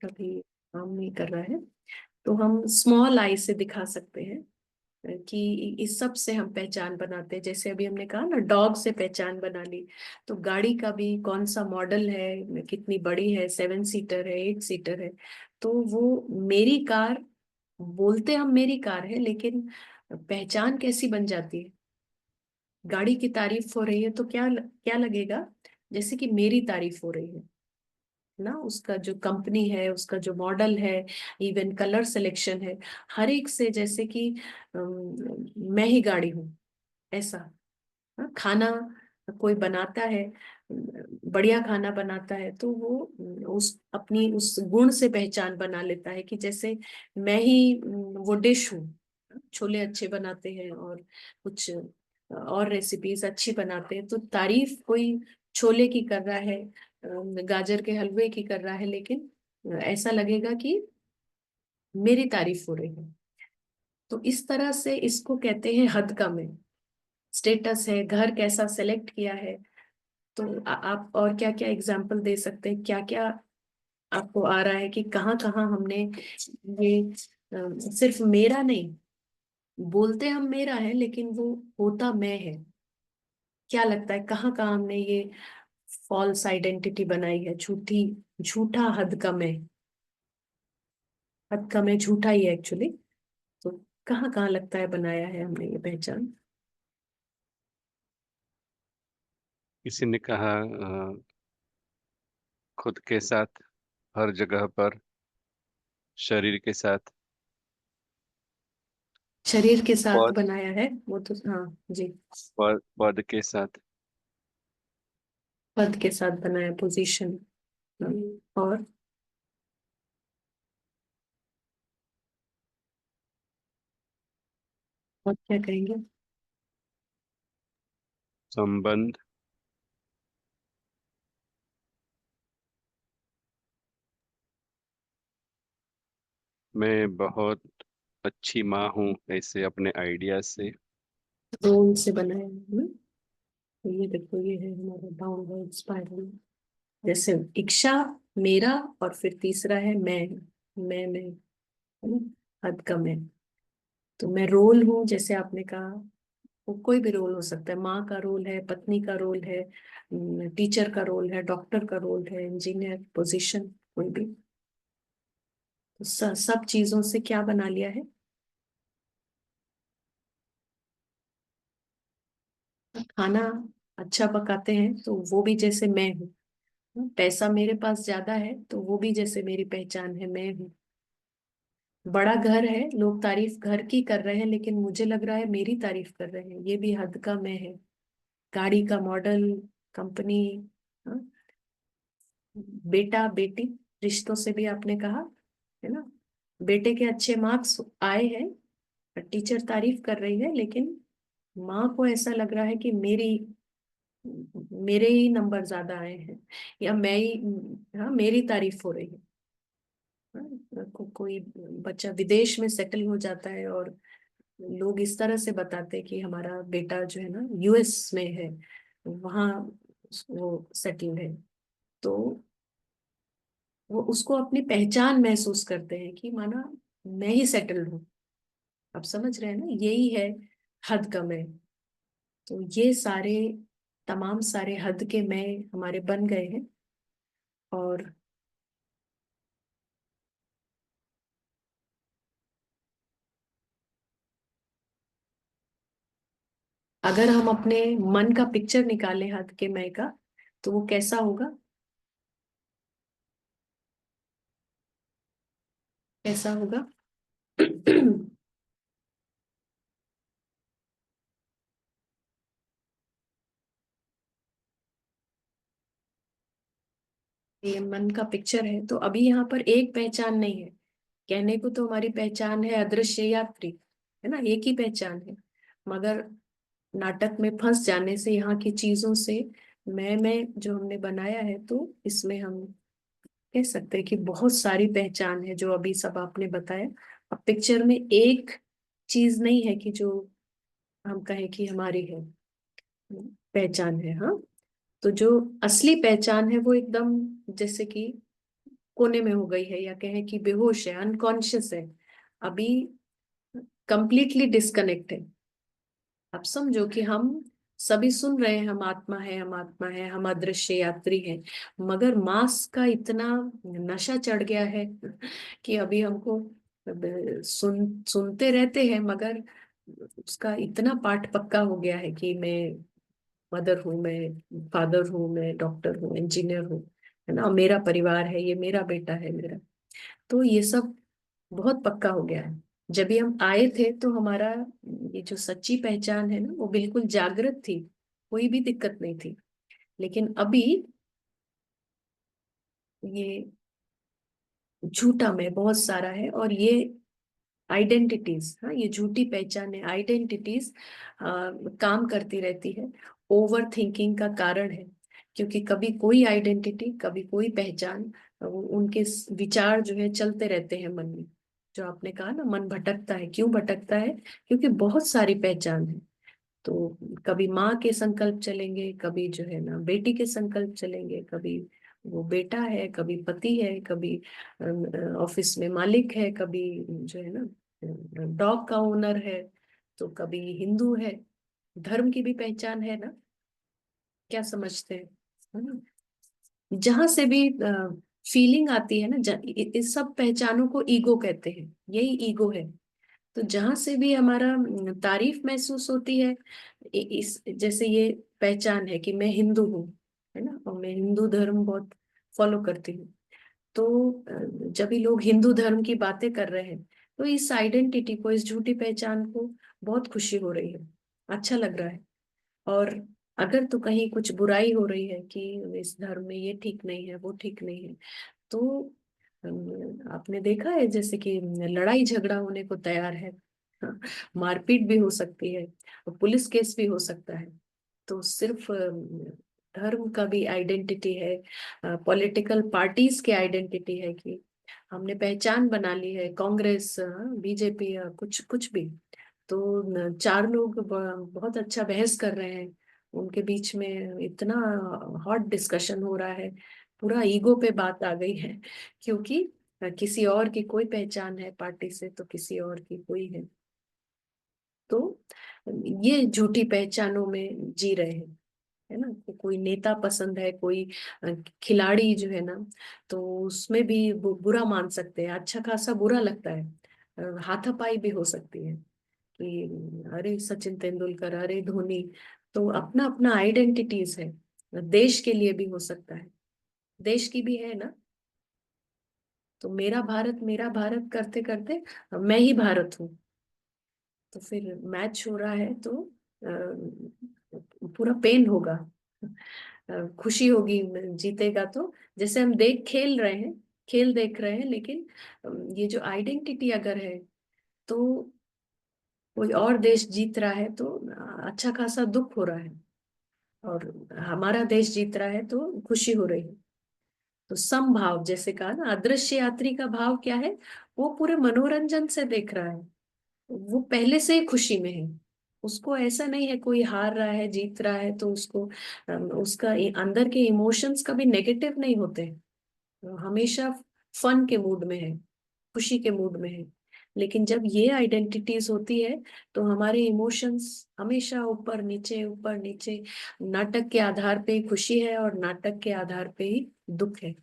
कभी काम नहीं कर रहा है, तो हम स्मॉल आई से दिखा सकते हैं कि इस सब से हम पहचान बनाते हैं। जैसे अभी हमने कहा ना, डॉग से पहचान बना ली, तो गाड़ी का भी कौन सा मॉडल है, कितनी बड़ी है, 7 सीटर है, 8 सीटर है। तो वो मेरी कार, बोलते हम मेरी कार है, लेकिन पहचान कैसी बन जाती है? गाड़ी की तारीफ हो रही है तो क्या क्या लगेगा? जैसे कि मेरी तारीफ हो रही है ना। उसका जो कंपनी है, उसका जो मॉडल है, इवन कलर सिलेक्शन है, हर एक से जैसे कि मैं ही गाड़ी हूँ, ऐसा। हाँ, खाना कोई बनाता है, बढ़िया खाना बनाता है, तो वो उस अपनी उस गुण से पहचान बना लेता है कि जैसे मैं ही वो डिश हूँ। छोले अच्छे बनाते हैं और कुछ और रेसिपीज अच्छी बनाते हैं, तो तारीफ कोई छोले की कर रहा है, गाजर के हलवे की कर रहा है, लेकिन ऐसा लगेगा कि मेरी तारीफ हो रही है। तो इस तरह से इसको कहते हैं हद का मैं। स्टेटस है, घर कैसा सेलेक्ट किया है। तो आप और क्या क्या एग्जाम्पल दे सकते हैं? क्या क्या आपको आ रहा है कि कहाँ कहाँ हमने ये सिर्फ मेरा नहीं, बोलते हम मेरा है लेकिन वो होता मैं है। क्या लगता है कहाँ कहाँ हमने ये फॉल्स आइडेंटिटी बनाई है, झूठी, झूठा हद का मैं? हद का मैं झूठा ही है एक्चुअली। तो कहाँ कहाँ लगता है बनाया है हमने ये पहचान? किसी ने कहा खुद के साथ, हर जगह पर, शरीर के साथ, शरीर के साथ पद, बनाया है वो तो, हाँ जी। पद के साथ। पद के साथ बनाया, पोजीशन। और क्या कहेंगे? संबंध। मैं बहुत अच्छी माँ हूँ, ऐसे अपने आइडिया से। रोल से बनाया है ना। तो ये देखो, ये है हमारा डाउनवर्ड स्पाइरल। जैसे इच्छा, मेरा, और फिर तीसरा है मैं, है ना, हद का मैं। तो मैं रोल हूँ, जैसे आपने कहा, वो कोई भी रोल हो सकता है। माँ का रोल है, पत्नी का रोल है, टीचर का रोल है, डॉक्टर का रोल है, इंजीनियर, पोजीशन, कोई भी। तो सब चीजों से क्या बना लिया है? खाना अच्छा पकाते हैं तो वो भी जैसे मैं हूँ। पैसा मेरे पास ज्यादा है तो वो भी जैसे मेरी पहचान है, मैं हूँ। बड़ा घर है, लोग तारीफ घर की कर रहे हैं, लेकिन मुझे लग रहा है मेरी तारीफ कर रहे हैं, ये भी हद का मैं है। गाड़ी का मॉडल, कंपनी, हाँ, बेटा बेटी, रिश्तों से भी आपने कहा, है ना। बेटे के अच्छे मार्क्स आए हैं, टीचर तारीफ कर रही है, लेकिन माँ को ऐसा लग रहा है कि मेरे ही नंबर ज्यादा आए हैं, या मैं ही, हाँ, मेरी तारीफ हो रही है। हाँ, कोई बच्चा विदेश में सेटल हो जाता है और लोग इस तरह से बताते हैं कि हमारा बेटा जो है ना यूएस में है, वहाँ वो सेटल है। तो वो उसको अपनी पहचान महसूस करते हैं कि माना मैं ही सेटल हूँ। आप समझ रहे हैं ना, यही है हद का मैं। तो ये सारे, तमाम सारे हद के मैं हमारे बन गए हैं। और अगर हम अपने मन का पिक्चर निकालें हद के मैं का, तो वो कैसा होगा? कैसा होगा? ये मन का पिक्चर है, तो अभी यहाँ पर एक पहचान नहीं है। कहने को तो हमारी पहचान है अदृश्य यात्री, है ना, एक ही पहचान है। मगर नाटक में फंस जाने से, यहाँ की चीजों से, मैं जो हमने बनाया है, तो इसमें हम कह सकते हैं कि बहुत सारी पहचान है जो अभी सब आपने बताया। अब पिक्चर में एक चीज नहीं है कि जो हम कहें कि हमारी है, पहचान है, हाँ। तो जो असली पहचान है वो एकदम जैसे कि कोने में हो गई है, या कहें कि बेहोश है, अनकॉन्शियस है, अभी कंप्लीटली डिस्कनेक्ट है। आप समझो कि हम सभी सुन रहे हैं, हम आत्मा है, हम आत्मा है, हम अदृश्य यात्री हैं, मगर मास का इतना नशा चढ़ गया है कि अभी हमको सुनते रहते हैं, मगर उसका इतना पाठ पक्का हो गया है कि मैं मदर हूँ, मैं फादर हूँ, मैं डॉक्टर हूँ, इंजीनियर हूँ, है ना, और मेरा परिवार है, ये मेरा बेटा है, मेरा। तो ये सब बहुत पक्का हो गया है। जब भी हम आए थे तो हमारा ये जो सच्ची पहचान है ना, वो बिल्कुल जागृत थी, कोई भी दिक्कत नहीं थी। लेकिन अभी ये झूठा में बहुत सारा है, और ये आइडेंटिटीज, हाँ, ये झूठी पहचान है, आइडेंटिटीज काम करती रहती है, ओवर थिंकिंग का कारण है। क्योंकि कभी कोई आइडेंटिटी, कभी कोई पहचान, उनके विचार जो है चलते रहते हैं मन में। जो आपने कहा ना, मन भटकता है, क्यों भटकता है? क्योंकि बहुत सारी पहचान है। तो कभी माँ के संकल्प चलेंगे, कभी जो है ना बेटी के संकल्प चलेंगे, कभी वो बेटा है, कभी पति है, कभी ऑफिस में मालिक है, कभी जो है ना डॉग का ओनर है, तो कभी हिंदू है। धर्म की भी पहचान है ना, क्या समझते हैं? है ना? जहां से भी फीलिंग आती है ना, इस सब पहचानों को ईगो कहते हैं, यही ईगो है। तो जहां से भी हमारा तारीफ महसूस होती है, इस जैसे ये पहचान है कि मैं हिंदू हूँ, है ना, और मैं हिंदू धर्म बहुत फॉलो करती हूँ। तो जब भी लोग हिंदू धर्म की बातें कर रहे हैं, तो इस आइडेंटिटी को, इस झूठी पहचान को बहुत खुशी हो रही है, अच्छा लग रहा है। और अगर तो कहीं कुछ बुराई हो रही है कि इस धर्म में ये ठीक नहीं है, वो ठीक नहीं है, तो आपने देखा है जैसे कि लड़ाई झगड़ा होने को तैयार है। मारपीट भी हो सकती है, पुलिस केस भी हो सकता है। तो सिर्फ धर्म का भी आइडेंटिटी है, पॉलिटिकल पार्टीज की आइडेंटिटी है कि हमने पहचान बना ली है, कांग्रेस, बीजेपी, कुछ कुछ भी। तो चार लोग बहुत अच्छा बहस कर रहे हैं, उनके बीच में इतना हॉट डिस्कशन हो रहा है, पूरा ईगो पे बात आ गई है, क्योंकि किसी और की कोई पहचान है पार्टी से तो किसी और की कोई है। तो ये झूठी पहचानों में जी रहे हैं, है ना। कोई नेता पसंद है, कोई खिलाड़ी जो है ना, तो उसमें भी वो बुरा मान सकते हैं, अच्छा खासा बुरा लगता है, हाथापाई भी हो सकती है कि अरे सचिन तेंदुलकर, अरे धोनी। तो अपना अपना आइडेंटिटीज है, देश के लिए भी हो सकता है, देश की भी है ना। तो मेरा भारत करते करते मैं ही भारत हूँ। तो फिर मैच हो रहा है तो पूरा पेन होगा, खुशी होगी, जीतेगा तो। जैसे हम देख खेल रहे हैं, खेल देख रहे हैं, लेकिन ये जो आइडेंटिटी अगर है, तो कोई और देश जीत रहा है तो अच्छा खासा दुख हो रहा है, और हमारा देश जीत रहा है तो खुशी हो रही है। तो समभाव, जैसे कहा ना, अदृश्य यात्री का भाव क्या है, वो पूरे मनोरंजन से देख रहा है, वो पहले से ही खुशी में है। उसको ऐसा नहीं है कोई हार रहा है जीत रहा है तो उसको उसका अंदर के इमोशंस कभी नेगेटिव नहीं होते, वो हमेशा फन के मूड में है, खुशी के मूड में है। लेकिन जब ये आइडेंटिटीज होती है तो हमारे इमोशंस हमेशा ऊपर नीचे, नाटक के आधार पे ही खुशी है और नाटक के आधार पे ही दुख है।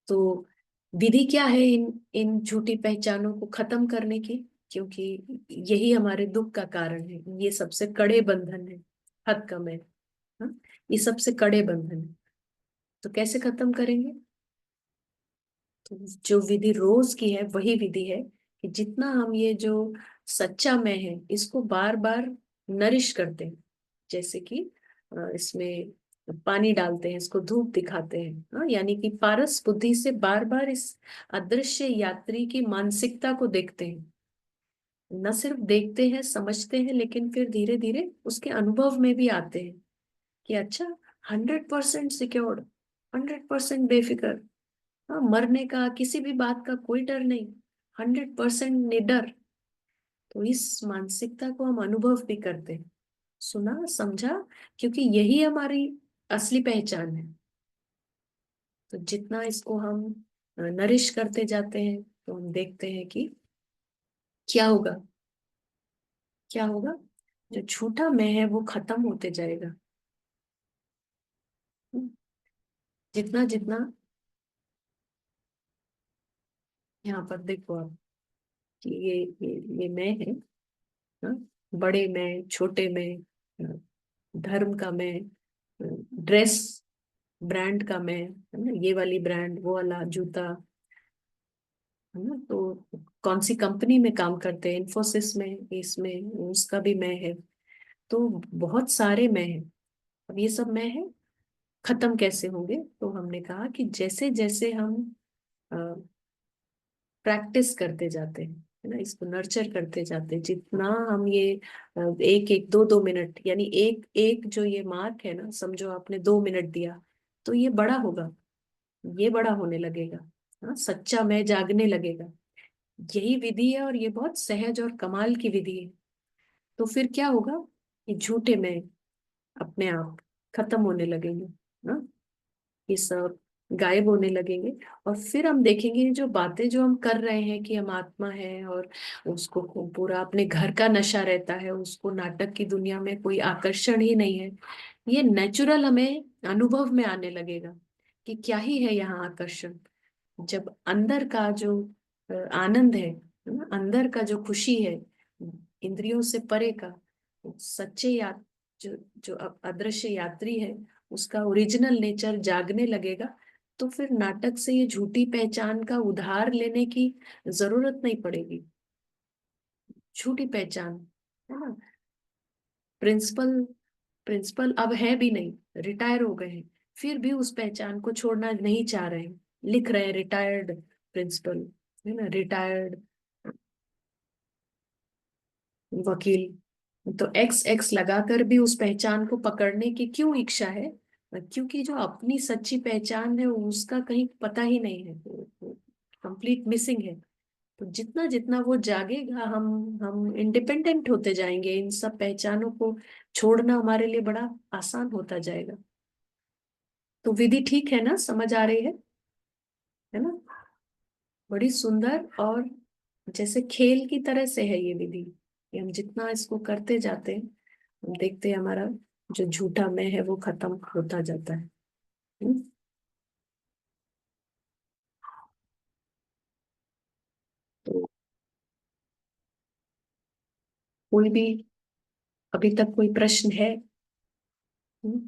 तो विधि क्या है इन इन झूठी पहचानों को खत्म करने की, क्योंकि यही हमारे दुख का कारण है, ये सबसे कड़े बंधन है, हद कम है। हाँ? ये सबसे कड़े बंधन है, तो कैसे खत्म करेंगे। तो जो विधि रोज की है वही विधि है कि जितना हम ये जो सच्चा मैं है इसको बार बार नरिश करते हैं, जैसे कि इसमें पानी डालते हैं, इसको धूप दिखाते हैं, हाँ, यानी कि पारस बुद्धि से बार बार इस अदृश्य यात्री की मानसिकता को देखते हैं। न सिर्फ देखते हैं समझते हैं, लेकिन फिर धीरे धीरे उसके अनुभव में भी आते हैं कि अच्छा, 100% सिक्योर्ड, 100% बेफिक्र, हाँ, मरने का किसी भी बात का कोई डर नहीं, 100% निडर। तो इस मानसिकता को हम अनुभव भी करते हैं, सुना समझा, क्योंकि यही हमारी असली पहचान है। तो जितना इसको हम नरिश करते जाते हैं तो हम देखते हैं कि क्या होगा, क्या होगा, जो झूठा मैं है वो खत्म होते जाएगा। जितना जितना, यहाँ पर देखो आप कि ये मैं है, हाँ? बड़े में छोटे में, धर्म का मैं, ड्रेस ब्रांड का मैं, है ना, ये वाली ब्रांड, वो वाला जूता, है ना। तो कौन सी कंपनी में काम करते हैं, इन्फोसिस में, इसमें, उसका भी मैं है। तो बहुत सारे मैं हैं। अब ये सब मैं है खत्म कैसे होंगे, तो हमने कहा कि जैसे जैसे हम प्रैक्टिस करते जाते हैं, है ना, इसको नर्चर करते जाते हैं, जितना हम ये एक एक दो दो मिनट, यानी एक एक जो ये मार्क है ना, समझो आपने 2 मिनट दिया, तो ये बड़ा होगा, ये बड़ा होने लगेगा, हाँ, सच्चा मैं जागने लगेगा। यही विधि है और ये बहुत सहज और कमाल की विधि है। तो फिर क्या होगा, ये झूठे मैं अपने आप खत्म होने लगेंगे, हाँ, ये सब गायब होने लगेंगे। और फिर हम देखेंगे जो बातें जो हम कर रहे हैं कि हम आत्मा है, और उसको पूरा अपने घर का नशा रहता है, उसको नाटक की दुनिया में कोई आकर्षण ही नहीं है, ये नेचुरल हमें अनुभव में आने लगेगा कि क्या ही है यहाँ आकर्षण। जब अंदर का जो आनंद है ना, अंदर का जो खुशी है, इंद्रियों से परे का, सच्चे या जो जो अदृश्य यात्री है, उसका ओरिजिनल नेचर जागने लगेगा, तो फिर नाटक से ये झूठी पहचान का उधार लेने की जरूरत नहीं पड़ेगी। झूठी पहचान, है ना। प्रिंसिपल प्रिंसिपल अब है भी नहीं, रिटायर हो गए हैं, फिर भी उस पहचान को छोड़ना नहीं चाह रहे हैं। लिख रहे हैं रिटायर्ड प्रिंसिपल, है ना, रिटायर्ड वकील। तो एक्स एक्स लगाकर भी उस पहचान को पकड़ने की क्यों इच्छा है? क्योंकि जो अपनी सच्ची पहचान है उसका कहीं पता ही नहीं है, कंप्लीट मिसिंग है। तो जितना जितना वो जागेगा, हम इंडिपेंडेंट होते जाएंगे, इन सब पहचानों को छोड़ना हमारे लिए बड़ा आसान होता जाएगा। तो विधि ठीक है ना, समझ आ रही है ना? बड़ी सुंदर, और जैसे खेल की तरह से है ये विधि। कि हम जितना इसको करते जाते हैं, हम देखते हैं हमारा जो झूठा मैं है वो खत्म होता जाता है। हम्म? तो कोई भी अभी तक कोई प्रश्न है? हम्म?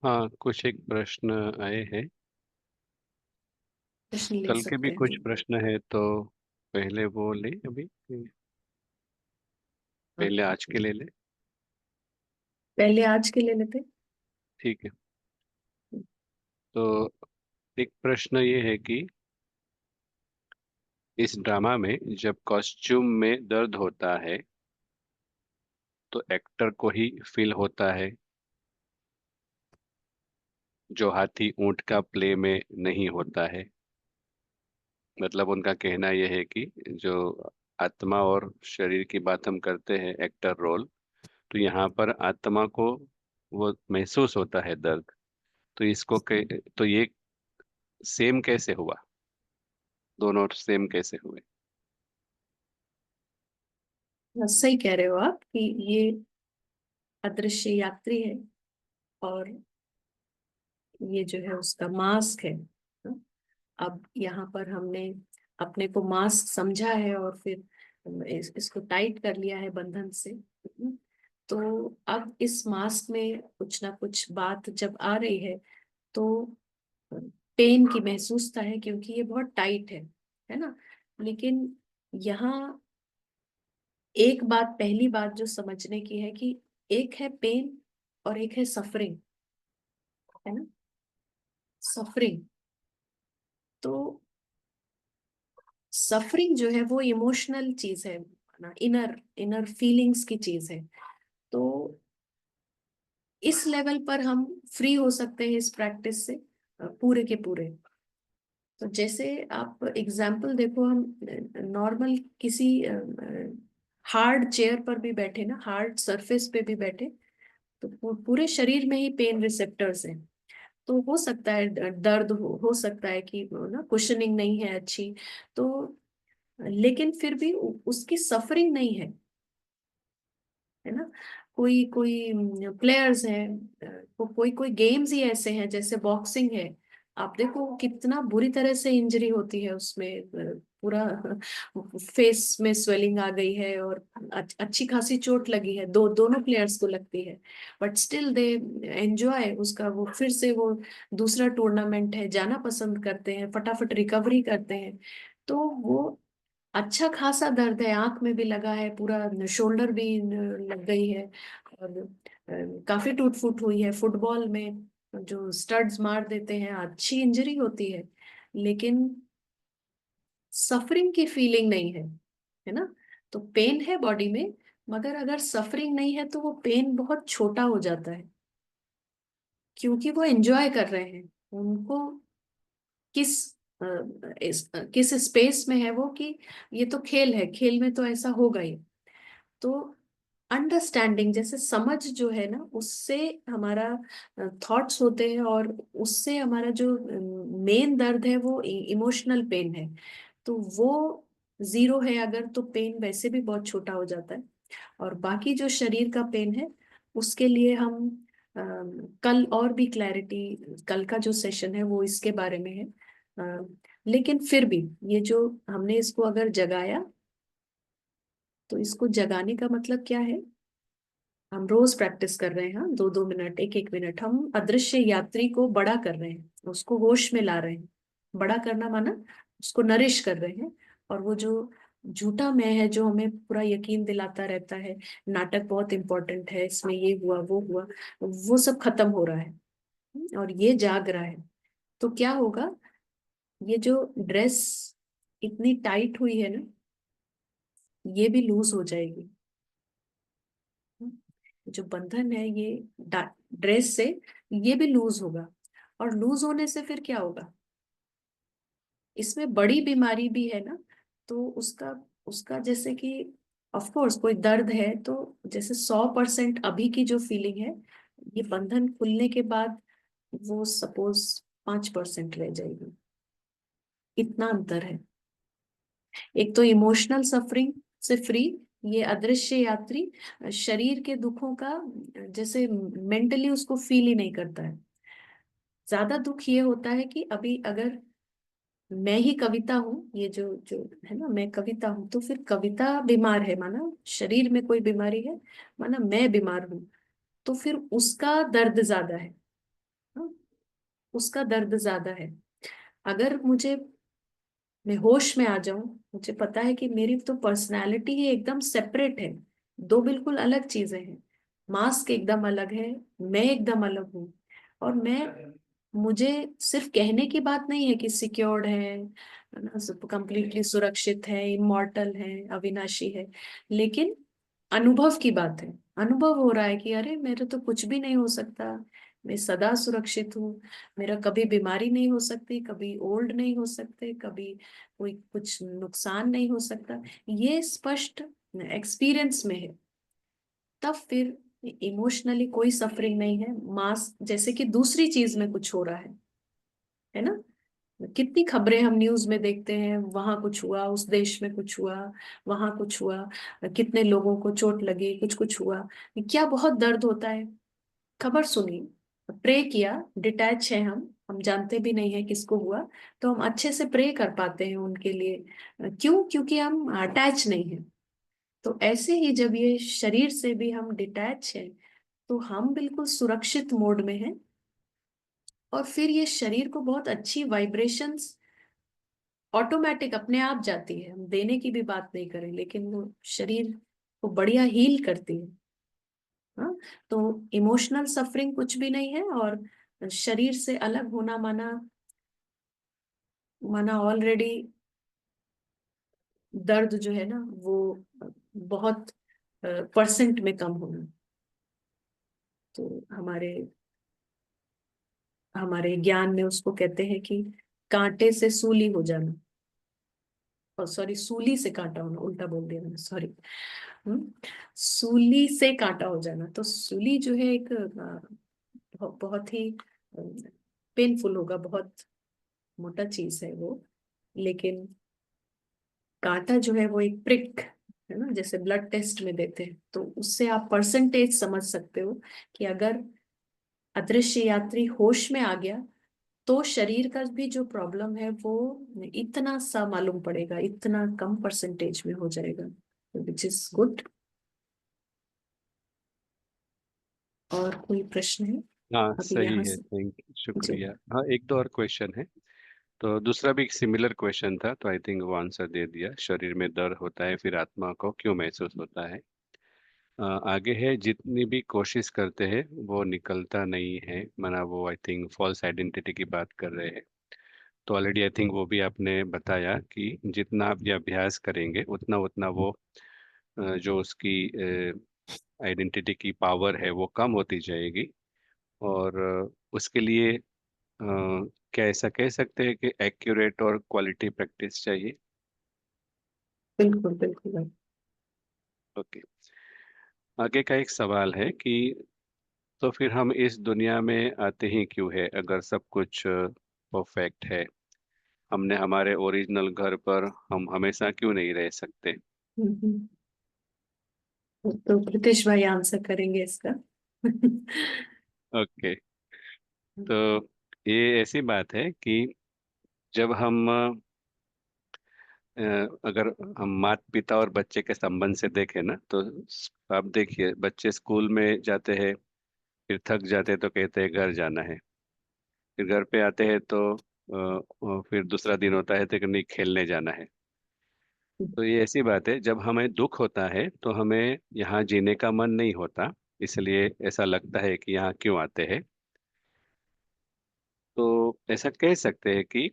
हाँ, कुछ एक प्रश्न आए हैं। प्रश्न ले कल के भी सकते हैं। कुछ प्रश्न है, तो पहले वो ले अभी, हाँ, पहले आज के ले ले। पहले आज के ले लेते हैं। ठीक है। तो एक प्रश्न ये है कि इस ड्रामा में जब कॉस्ट्यूम में दर्द होता है तो एक्टर को ही फील होता है, जो हाथी ऊंट का प्ले में नहीं होता है। मतलब उनका कहना यह है कि जो आत्मा और शरीर की बात हम करते हैं, एक्टर रोल, तो यहाँ पर आत्मा को वो महसूस होता है दर्द। तो तो ये सेम कैसे हुआ, दोनों सेम कैसे हुए? हाँ, सही कह रहे हो आप कि ये अदृश्य यात्री है, और ये जो है उसका मास्क है। हाँ, अब यहाँ पर हमने अपने को मास्क समझा है, और फिर इसको टाइट कर लिया है बंधन से। तो अब इस मास्क में कुछ ना कुछ बात जब आ रही है, तो पेन की महसूसता है, क्योंकि ये बहुत टाइट है ना। लेकिन यहाँ एक बात, पहली बात जो समझने की है कि एक है पेन और एक है सफरिंग, है ना। सफरिंग, तो सफरिंग जो है वो इमोशनल चीज है ना, इनर इनर फीलिंग्स की चीज है। तो इस लेवल पर हम फ्री हो सकते हैं इस प्रैक्टिस से, पूरे के पूरे। तो जैसे आप एग्जाम्पल देखो, हम नॉर्मल किसी हार्ड चेयर पर भी बैठे ना, हार्ड सरफेस पे भी बैठे, तो पूरे शरीर में ही पेन रिसेप्टर्स हैं। तो हो सकता है दर्द हो सकता है कि ना कुशनिंग नहीं है अच्छी, तो लेकिन फिर भी उसकी सफरिंग नहीं है ना। कोई कोई प्लेयर्स हैं, कोई कोई गेम्स ही ऐसे हैं, जैसे बॉक्सिंग है। आप देखो कितना बुरी तरह से इंजरी होती है उसमें, पूरा फेस में स्वेलिंग आ गई है, और अच्छी खासी चोट लगी है, दोनों प्लेयर्स को लगती है। बट स्टिल दे एंजॉय उसका, वो फिर से वो दूसरा टूर्नामेंट है, जाना पसंद करते हैं, फटाफट रिकवरी करते हैं। तो वो अच्छा खासा दर्द है, आंख में भी लगा है, पूरा शोल्डर भी लग गई है, और काफी टूट फूट हुई है। फुटबॉल में जो स्टड्स मार देते हैं, अच्छी इंजरी होती है, लेकिन सफरिंग की फीलिंग नहीं है ना। तो पेन है बॉडी में, मगर अगर सफरिंग नहीं है तो वो पेन बहुत छोटा हो जाता है, क्योंकि वो एंजॉय कर रहे हैं। उनको किस किस स्पेस में है वो, कि ये तो खेल है, खेल में तो ऐसा होगा ही। तो अंडरस्टैंडिंग, जैसे समझ जो है ना, उससे हमारा थॉट्स होते हैं, और उससे हमारा जो मेन दर्द है वो इमोशनल पेन है। तो वो जीरो है अगर, तो पेन वैसे भी बहुत छोटा हो जाता है। और बाकी जो शरीर का पेन है, उसके लिए हम कल और भी क्लैरिटी, कल का जो सेशन है वो इसके बारे में है। लेकिन फिर भी ये जो हमने इसको अगर जगाया, तो इसको जगाने का मतलब क्या है? हम रोज प्रैक्टिस कर रहे हैं, हाँ, 2-2 मिनट, 1-1 मिनट हम अदृश्य यात्री को बड़ा कर रहे हैं, उसको होश में ला रहे हैं। बड़ा करना माना उसको नरिश कर रहे हैं। और वो जो झूठा मैं है जो हमें पूरा यकीन दिलाता रहता है, नाटक बहुत इंपॉर्टेंट है, इसमें ये हुआ वो हुआ, वो सब खत्म हो रहा है। और ये जाग रहा है। तो क्या होगा, ये जो ड्रेस इतनी टाइट हुई है ना, ये भी लूज हो जाएगी। जो बंधन है ये ड्रेस से, ये भी लूज होगा। और लूज होने से फिर क्या होगा, इसमें बड़ी बीमारी भी है ना। तो उसका उसका जैसे कि ऑफ कोर्स कोई दर्द है तो जैसे 100% अभी की जो फीलिंग है, ये बंधन खुलने के बाद वो सपोज 5% रह जाएगी। इतना अंतर है। एक तो इमोशनल सफरिंग से फ्री, ये अदृश्य यात्री शरीर के दुखों का जैसे मेंटली उसको फील ही नहीं करता है। ज्यादा दुख ये होता है कि अभी अगर मैं ही कविता हूँ, ये जो जो है ना, मैं कविता हूँ, तो फिर कविता बीमार है माना, शरीर में कोई बीमारी है माना, मैं बीमार हूँ, तो फिर उसका दर्द ज्यादा है। हाँ, उसका दर्द ज्यादा है। अगर मैं होश में आ जाऊं, मुझे पता है कि मेरी तो पर्सनालिटी ही एकदम सेपरेट है, दो बिल्कुल अलग चीजें हैं। मास्क एकदम अलग है, मैं एकदम अलग हूँ। और मैं मुझे सिर्फ कहने की बात नहीं है कि सिक्योर्ड है ना, सब कंप्लीटली सुरक्षित है, इमॉर्टल है, अविनाशी है, लेकिन अनुभव की बात है। अनुभव हो रहा है कि अरे मेरे तो कुछ भी नहीं हो सकता, मैं सदा सुरक्षित हूँ, मेरा कभी बीमारी नहीं हो सकती, कभी ओल्ड नहीं हो सकते, कभी कोई कुछ नुकसान नहीं हो सकता। ये स्पष्ट एक्सपीरियंस में है। तब फिर इमोशनली कोई सफरिंग नहीं है, मास जैसे कि दूसरी चीज में कुछ हो रहा है ना। कितनी खबरें हम न्यूज में देखते हैं, वहां कुछ हुआ, उस देश में कुछ हुआ, वहां कुछ हुआ, कितने लोगों को चोट लगी, कुछ कुछ हुआ, क्या बहुत दर्द होता है। खबर सुनी, प्रे किया, डिटैच है हम जानते भी नहीं है किसको हुआ, तो हम अच्छे से प्रे कर पाते हैं उनके लिए। क्यों? क्योंकि हम अटैच नहीं है। तो ऐसे ही जब ये शरीर से भी हम डिटैच हैं, तो हम बिल्कुल सुरक्षित मोड में हैं। और फिर ये शरीर को बहुत अच्छी वाइब्रेशंस ऑटोमेटिक अपने आप जाती है, हम देने की भी बात नहीं करें, लेकिन वो शरीर को बढ़िया हील करती है। हाँ, तो इमोशनल सफरिंग कुछ भी नहीं है। और शरीर से अलग होना माना माना ऑलरेडी दर्द जो है ना, वो बहुत परसेंट में कम होना। तो हमारे हमारे ज्ञान में उसको कहते हैं कि कांटे से सूली हो जाना। और सॉरी, सूली से कांटा होना, उल्टा बोल दिया मैंने, सॉरी। सूली से कांटा हो जाना, तो सूली जो है एक बहुत ही पेनफुल होगा, बहुत मोटा चीज है वो। लेकिन कांटा जो है वो एक प्रिक है ना, जैसे ब्लड टेस्ट में देते हैं, तो उससे आप परसेंटेज समझ सकते हो कि अगर अदृश्य यात्री होश में आ गया, तो शरीर का भी जो प्रॉब्लम है वो इतना सा मालूम पड़ेगा, इतना कम परसेंटेज में हो जाएगा, विच इज गुड। और कोई प्रश्न है हाँ अभी सही यहाँ है, से? थैंक जी। शुक्रिया। हाँ, एक दो और क्वेश्चन है। तो दूसरा भी एक सिमिलर क्वेश्चन था, तो आई थिंक वो आंसर दे दिया। शरीर में दर्द होता है, फिर आत्मा को क्यों महसूस होता है। आगे है, जितनी भी कोशिश करते हैं वो निकलता नहीं है, माना वो आई थिंक फॉल्स आइडेंटिटी की बात कर रहे हैं। तो ऑलरेडी आई थिंक वो भी आपने बताया कि जितना आप ये अभ्यास करेंगे उतना उतना वो जो उसकी आइडेंटिटी की पावर है वो कम होती जाएगी। और उसके लिए क्या ऐसा कह सकते हैं कि एक्यूरेट और क्वालिटी प्रैक्टिस चाहिए। बिल्कुल बिल्कुल भाई। ओके। आगे का एक सवाल है कि तो फिर हम इस दुनिया में आते ही क्यों है, अगर सब कुछ परफेक्ट है। हमने हमारे ओरिजिनल घर पर हम हमेशा क्यों नहीं रह सकते। हम्म। तो प्रीतिश भाई आंसर करेंगे इसका। ओके। तो ये ऐसी बात है कि जब हम अगर हम माता पिता और बच्चे के संबंध से देखें ना, तो आप देखिए, बच्चे स्कूल में जाते हैं, फिर थक जाते हैं तो कहते हैं घर जाना है। फिर घर पे आते हैं तो फिर दूसरा दिन होता है तो कि नहीं, खेलने जाना है। तो ये ऐसी बात है, जब हमें दुख होता है तो हमें यहाँ जीने का मन नहीं होता, इसलिए ऐसा लगता है कि यहाँ क्यों आते हैं। तो ऐसा कह सकते हैं कि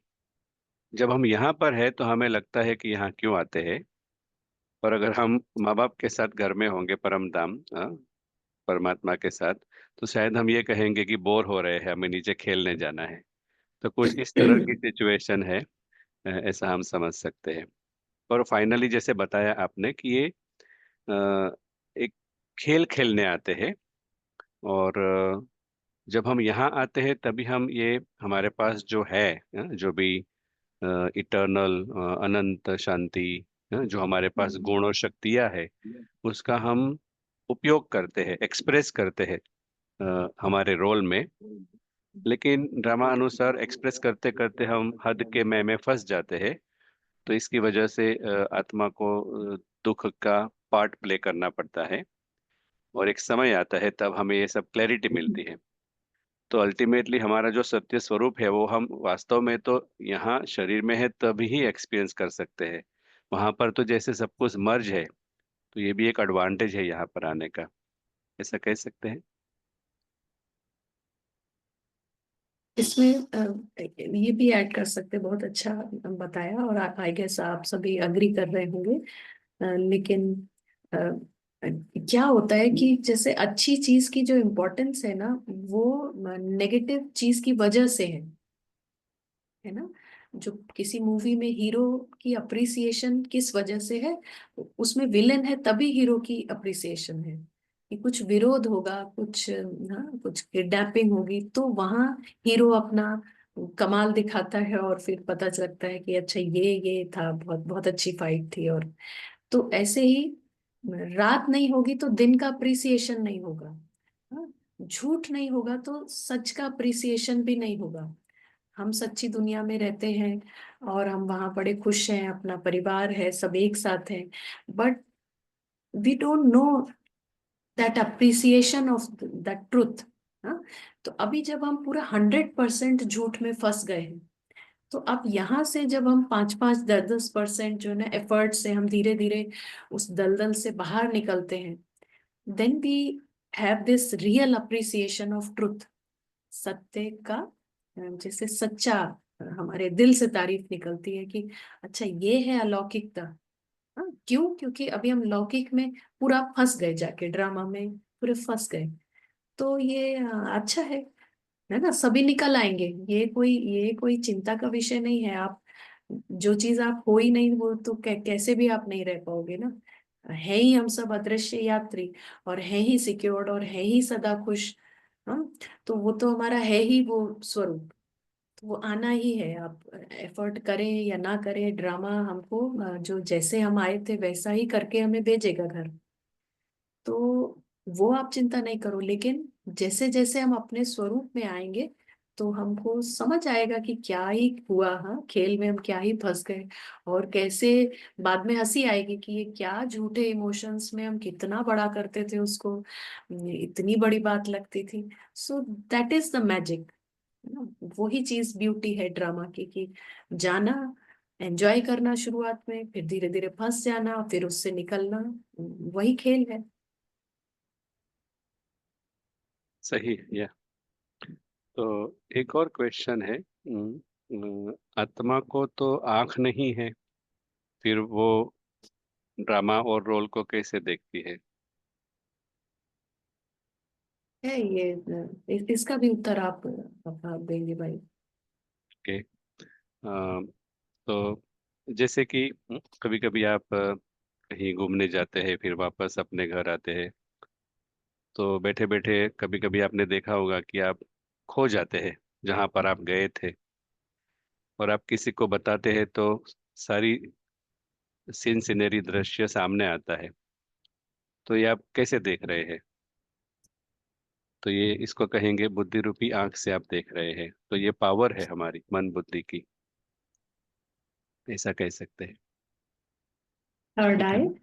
जब हम यहाँ पर है तो हमें लगता है कि यहाँ क्यों आते हैं। और अगर हम माँ बाप के साथ घर में होंगे, परम धाम परमात्मा के साथ, तो शायद हम ये कहेंगे कि बोर हो रहे हैं, हमें नीचे खेलने जाना है। तो कुछ इस तरह की सिचुएशन है, ऐसा हम समझ सकते हैं। और फाइनली जैसे बताया आपने कि ये अ, एक खेल खेलने आते हैं। और जब हम यहाँ आते हैं तभी हम ये, हमारे पास जो है जो भी इटर्नल अनंत शांति, जो हमारे पास गुण और शक्तियाँ है, उसका हम उपयोग करते हैं, एक्सप्रेस करते हैं हमारे रोल में। लेकिन ड्रामा अनुसार एक्सप्रेस करते करते हम हद के मैं में फंस जाते हैं। तो इसकी वजह से आत्मा को दुख का पार्ट प्ले करना पड़ता है। और एक समय आता है तब हमें ये सब क्लैरिटी मिलती है। तो अल्टीमेटली हमारा जो सत्य स्वरूप है वो हम वास्तव में तो यहाँ शरीर में है तभी ही एक्सपीरियंस कर सकते हैं। वहां पर तो जैसे सब कुछ मर्ज है। तो ये भी एक एडवांटेज है यहाँ पर आने का, ऐसा कह सकते हैं। इसमें ये भी ऐड कर सकते, बहुत अच्छा बताया, और आई गेस आप सभी अग्री कर रहे होंगे। लेकिन अ, क्या होता है कि जैसे अच्छी चीज की जो इम्पोर्टेंस है ना, वो नेगेटिव चीज की वजह से है ना। जो किसी मूवी में हीरो की अप्रिसिएशन किस वजह से है, उसमें विलेन है तभी हीरो की अप्रिसिएशन है। कि कुछ विरोध होगा, कुछ हाँ, कुछ किडनैपिंग होगी, तो वहां हीरो अपना कमाल दिखाता है, और फिर पता चलता है कि अच्छा ये था, बहुत बहुत अच्छी फाइट थी। और तो ऐसे ही रात नहीं होगी तो दिन का अप्रिसिएशन नहीं होगा। हाँ, झूठ नहीं होगा तो सच का अप्रिसिएशन भी नहीं होगा। हम सच्ची दुनिया में रहते हैं और हम वहां बड़े खुश हैं, अपना परिवार है, सब एक साथ हैं, but we don't know that appreciation of that truth. तो अभी जब हम पूरा 100% झूठ में फंस गए हैं, तो अब यहाँ से जब हम 5-5, 10-10% जो है ना एफर्ट से हम धीरे धीरे उस दलदल से बाहर निकलते हैं, then we have this real appreciation of truth, सत्य का। जैसे सच्चा, हमारे दिल से तारीफ निकलती है कि अच्छा ये है अलौकिकता। क्यों? क्योंकि अभी हम लौकिक में पूरा फंस गए, जाके ड्रामा में पूरे फंस गए। तो ये अच्छा है ना, सभी निकल आएंगे। ये कोई चिंता का विषय नहीं है। आप जो चीज आप हो ही नहीं, वो तो कैसे भी आप नहीं रह पाओगे ना। है ही हम सब अदृश्य यात्री, और है ही सिक्योर्ड, और है ही सदा खुश। हाँ, तो वो तो हमारा है ही वो स्वरूप। तो वो आना ही है, आप एफर्ट करें या ना करें, ड्रामा हमको जो जैसे हम आए थे वैसा ही करके हमें भेजेगा घर। तो वो आप चिंता नहीं करो, लेकिन जैसे जैसे हम अपने स्वरूप में आएंगे, तो हमको समझ आएगा कि क्या ही हुआ, हाँ खेल में हम क्या ही फंस गए। और कैसे बाद में हंसी आएगी कि ये क्या झूठे इमोशंस में हम कितना बड़ा करते थे उसको, इतनी बड़ी बात लगती थी। So that is the magic ना। वही चीज ब्यूटी है ड्रामा की, कि जाना, एंजॉय करना शुरुआत में, फिर धीरे धीरे फंस जाना, फिर उससे निकलना, वही खेल है। सही है। तो एक और क्वेश्चन है, आत्मा को तो आंख नहीं है, फिर वो ड्रामा और रोल को कैसे देखती है? है ये, इसका भी उत्तर आप देंगे भाई? के तो जैसे कि कभी कभी आप कहीं घूमने जाते हैं, फिर वापस अपने घर आते हैं। तो बैठे बैठे कभी कभी आपने देखा होगा कि आप खो जाते हैं जहाँ पर आप गए थे। और आप किसी को बताते हैं तो सारी सीन सिनेरी दृश्य सामने आता है। तो ये आप कैसे देख रहे हैं? तो ये इसको कहेंगे बुद्धि रूपी आंख से आप देख रहे हैं। तो ये पावर है हमारी मन बुद्धि की, ऐसा कह सकते हैं। थर्ड ठीक है आई। ना?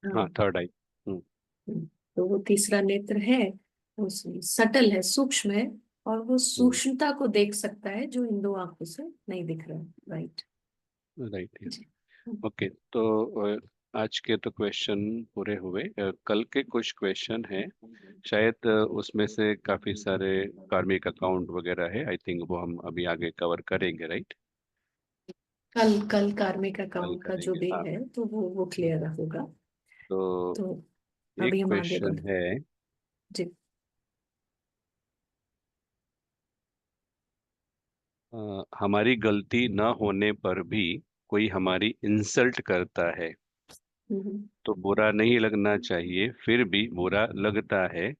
हाँ। हाँ, थर्ड आई। हम्म। तो वो तीसरा नेत्र है, सटल है, सूक्ष्म है, और वो सूक्ष्मता को देख सकता है जो इन दो आंखों से नहीं दिख रहा है। राइट। राइट। जी। ओके, तो आज के तो क्वेश्चन पूरे हुए। कल के कुछ क्वेश्चन हैं, शायद उसमें से काफी सारे कार्मिक अकाउंट वगैरह है, आई थिंक वो हम अभी आगे कवर करेंगे, राइट? कल कल कार्मिक कल अकाउंट का जो करेंगे, भी हाँ। है तो वो क्लियर होगा। तो तो एक अभी हम आगे क्वेश्चन बढ़े। है, जी। हमारी गलती न होने पर भी कोई हमारी इंसल्ट करता है, हम्म। तो बुरा नहीं लगना चाहिए, फिर भी बुरा लगता है,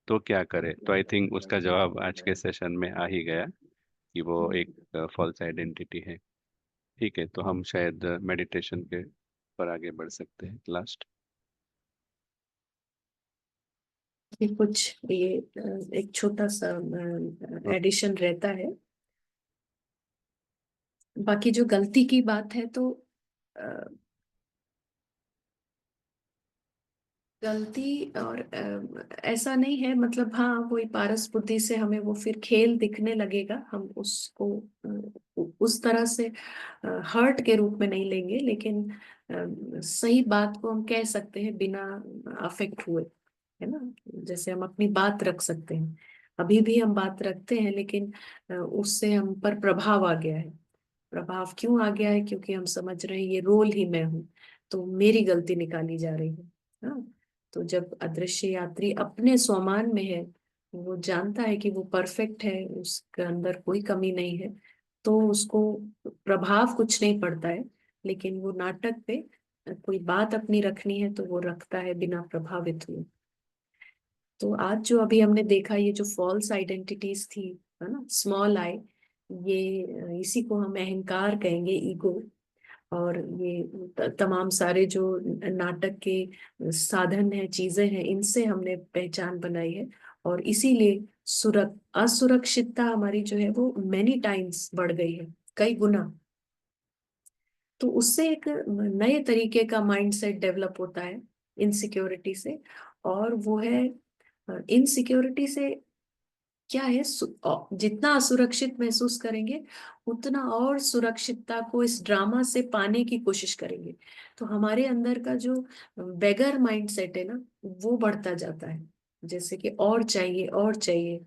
तो क्या करे? तो आई थिंक उसका जवाब आज के सेशन में आ ही गया कि वो एक फॉल्स आइडेंटिटी है। ठीक है, तो हम शायद मेडिटेशन के पर आगे बढ़ सकते हैं लास्ट। ये कुछ ये एक छोटा सा एडिशन रहता है। बाकी जो गलती की बात है तो गलती और ऐसा नहीं है, मतलब हाँ वही पारस बुद्धि से हमें वो फिर खेल दिखने लगेगा, हम उसको उस तरह से हर्ट के रूप में नहीं लेंगे, लेकिन सही बात को हम कह सकते हैं बिना अफेक्ट हुए, है ना। जैसे हम अपनी बात रख सकते हैं, अभी भी हम बात रखते हैं, लेकिन उससे हम पर प्रभाव आ गया है। प्रभाव क्यों आ गया है? क्योंकि हम समझ रहे हैं ये रोल ही मैं हूँ, तो मेरी गलती निकाली जा रही है। हाँ। तो जब अदृश्य यात्री अपने स्वमान में है, वो जानता है कि वो परफेक्ट है, उसके अंदर कोई कमी नहीं है, तो उसको प्रभाव कुछ नहीं पड़ता है। लेकिन वो नाटक पे कोई बात अपनी रखनी है तो वो रखता है बिना प्रभावित हुए। तो आज जो अभी हमने देखा, ये जो फॉल्स आइडेंटिटीज थी, है ना, स्मॉल आई, ये इसी को हम अहंकार कहेंगे, ईगो। और ये तमाम सारे जो नाटक के साधन है, चीजें हैं, इनसे हमने पहचान बनाई है। और इसीलिए असुरक्षितता हमारी जो है वो मेनी टाइम्स बढ़ गई है, कई गुना। तो उससे एक नए तरीके का माइंडसेट डेवलप होता है इनसिक्योरिटी से। और वो है, इनसिक्योरिटी से क्या है, जितना असुरक्षित महसूस करेंगे उतना और सुरक्षितता को इस ड्रामा से पाने की कोशिश करेंगे। तो हमारे अंदर का जो बेगर माइंडसेट है ना, वो बढ़ता जाता है। जैसे कि और चाहिए और चाहिए,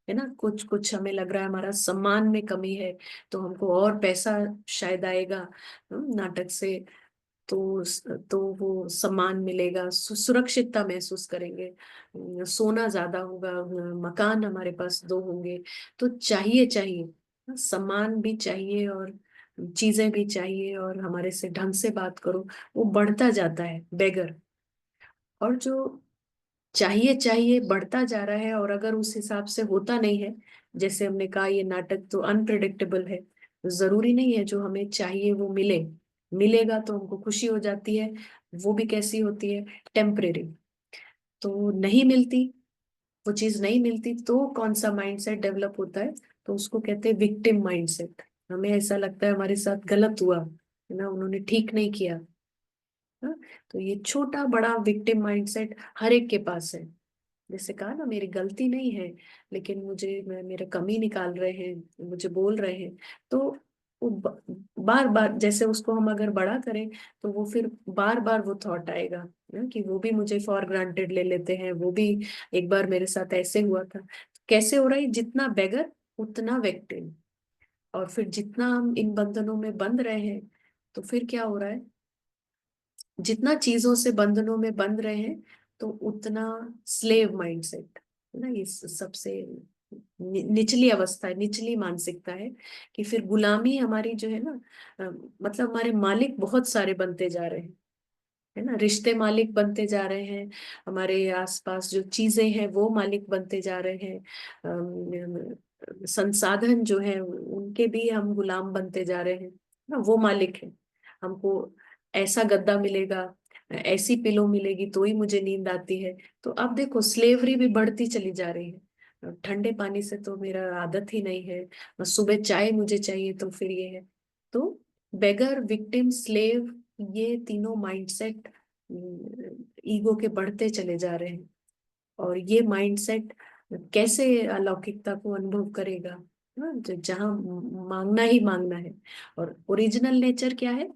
है ना। कुछ कुछ हमें लग रहा है हमारा सम्मान में कमी है, तो हमको और पैसा शायद आएगा नाटक से, तो तो वो सम्मान मिलेगा, सुरक्षितता महसूस करेंगे, सोना ज्यादा होगा, मकान हमारे पास दो होंगे। तो चाहिए चाहिए, सम्मान भी चाहिए और चीजें भी चाहिए, और हमारे से ढंग से बात करो, वो बढ़ता जाता है बेगर। और जो चाहिए चाहिए बढ़ता जा रहा है, और अगर उस हिसाब से होता नहीं है, जैसे हमने कहा ये नाटक तो अनप्रिडिक्टेबल है, जरूरी नहीं है जो हमें चाहिए वो मिले। मिलेगा तो हमको खुशी हो जाती है, वो भी कैसी होती है, टेम्परेरी। तो नहीं मिलती, वो चीज नहीं मिलती, तो कौन सा माइंडसेट डेवलप होता है? तो उसको कहते हैं विक्टिम माइंडसेट। हमें ऐसा लगता है हमारे साथ गलत हुआ, है ना, उन्होंने ठीक नहीं किया। हाँ? तो ये छोटा बड़ा विक्टिम माइंडसेट हर एक के पास है। जैसे कहा ना, मेरी गलती नहीं है, लेकिन मेरे कमी निकाल रहे हैं, मुझे बोल रहे हैं। तो वो बार बार, जैसे उसको हम अगर बड़ा करें, तो वो फिर बार बार वो थॉट आएगा ना, कि वो भी मुझे फॉर ग्रांटेड ले लेते हैं, वो भी एक बार मेरे साथ ऐसे हुआ था। कैसे हो रहा है? जितना बेगर उतना विक्टिम। और फिर जितना हम इन बंधनों में बंध रहे हैं, तो फिर क्या हो रहा है, जितना चीजों से बंधनों में बंध रहे हैं, तो उतना स्लेव माइंडसेट है ना, ये सबसे निचली अवस्था है, निचली मानसिकता है। कि फिर गुलामी हमारी जो है ना, मतलब हमारे मालिक बहुत सारे बनते जा रहे हैं, है ना, रिश्ते मालिक बनते जा रहे हैं, हमारे आसपास जो चीजें हैं वो मालिक बनते जा रहे हैं, संसाधन जो है उनके भी हम गुलाम बनते जा रहे हैं ना, वो मालिक है। हमको ऐसा गद्दा मिलेगा, ऐसी पिलो मिलेगी तो ही मुझे नींद आती है। तो अब देखो स्लेवरी भी बढ़ती चली जा रही है, ठंडे पानी से तो मेरा आदत ही नहीं है, बस सुबह चाय मुझे चाहिए, तो फिर ये है। तो बेगर, विक्टिम, स्लेव, ये तीनों माइंडसेट ईगो के बढ़ते चले जा रहे हैं। और ये माइंडसेट कैसे अलौकिकता को अनुभव करेगा? जहाँ मांगना ही मांगना है। और ओरिजिनल नेचर क्या है?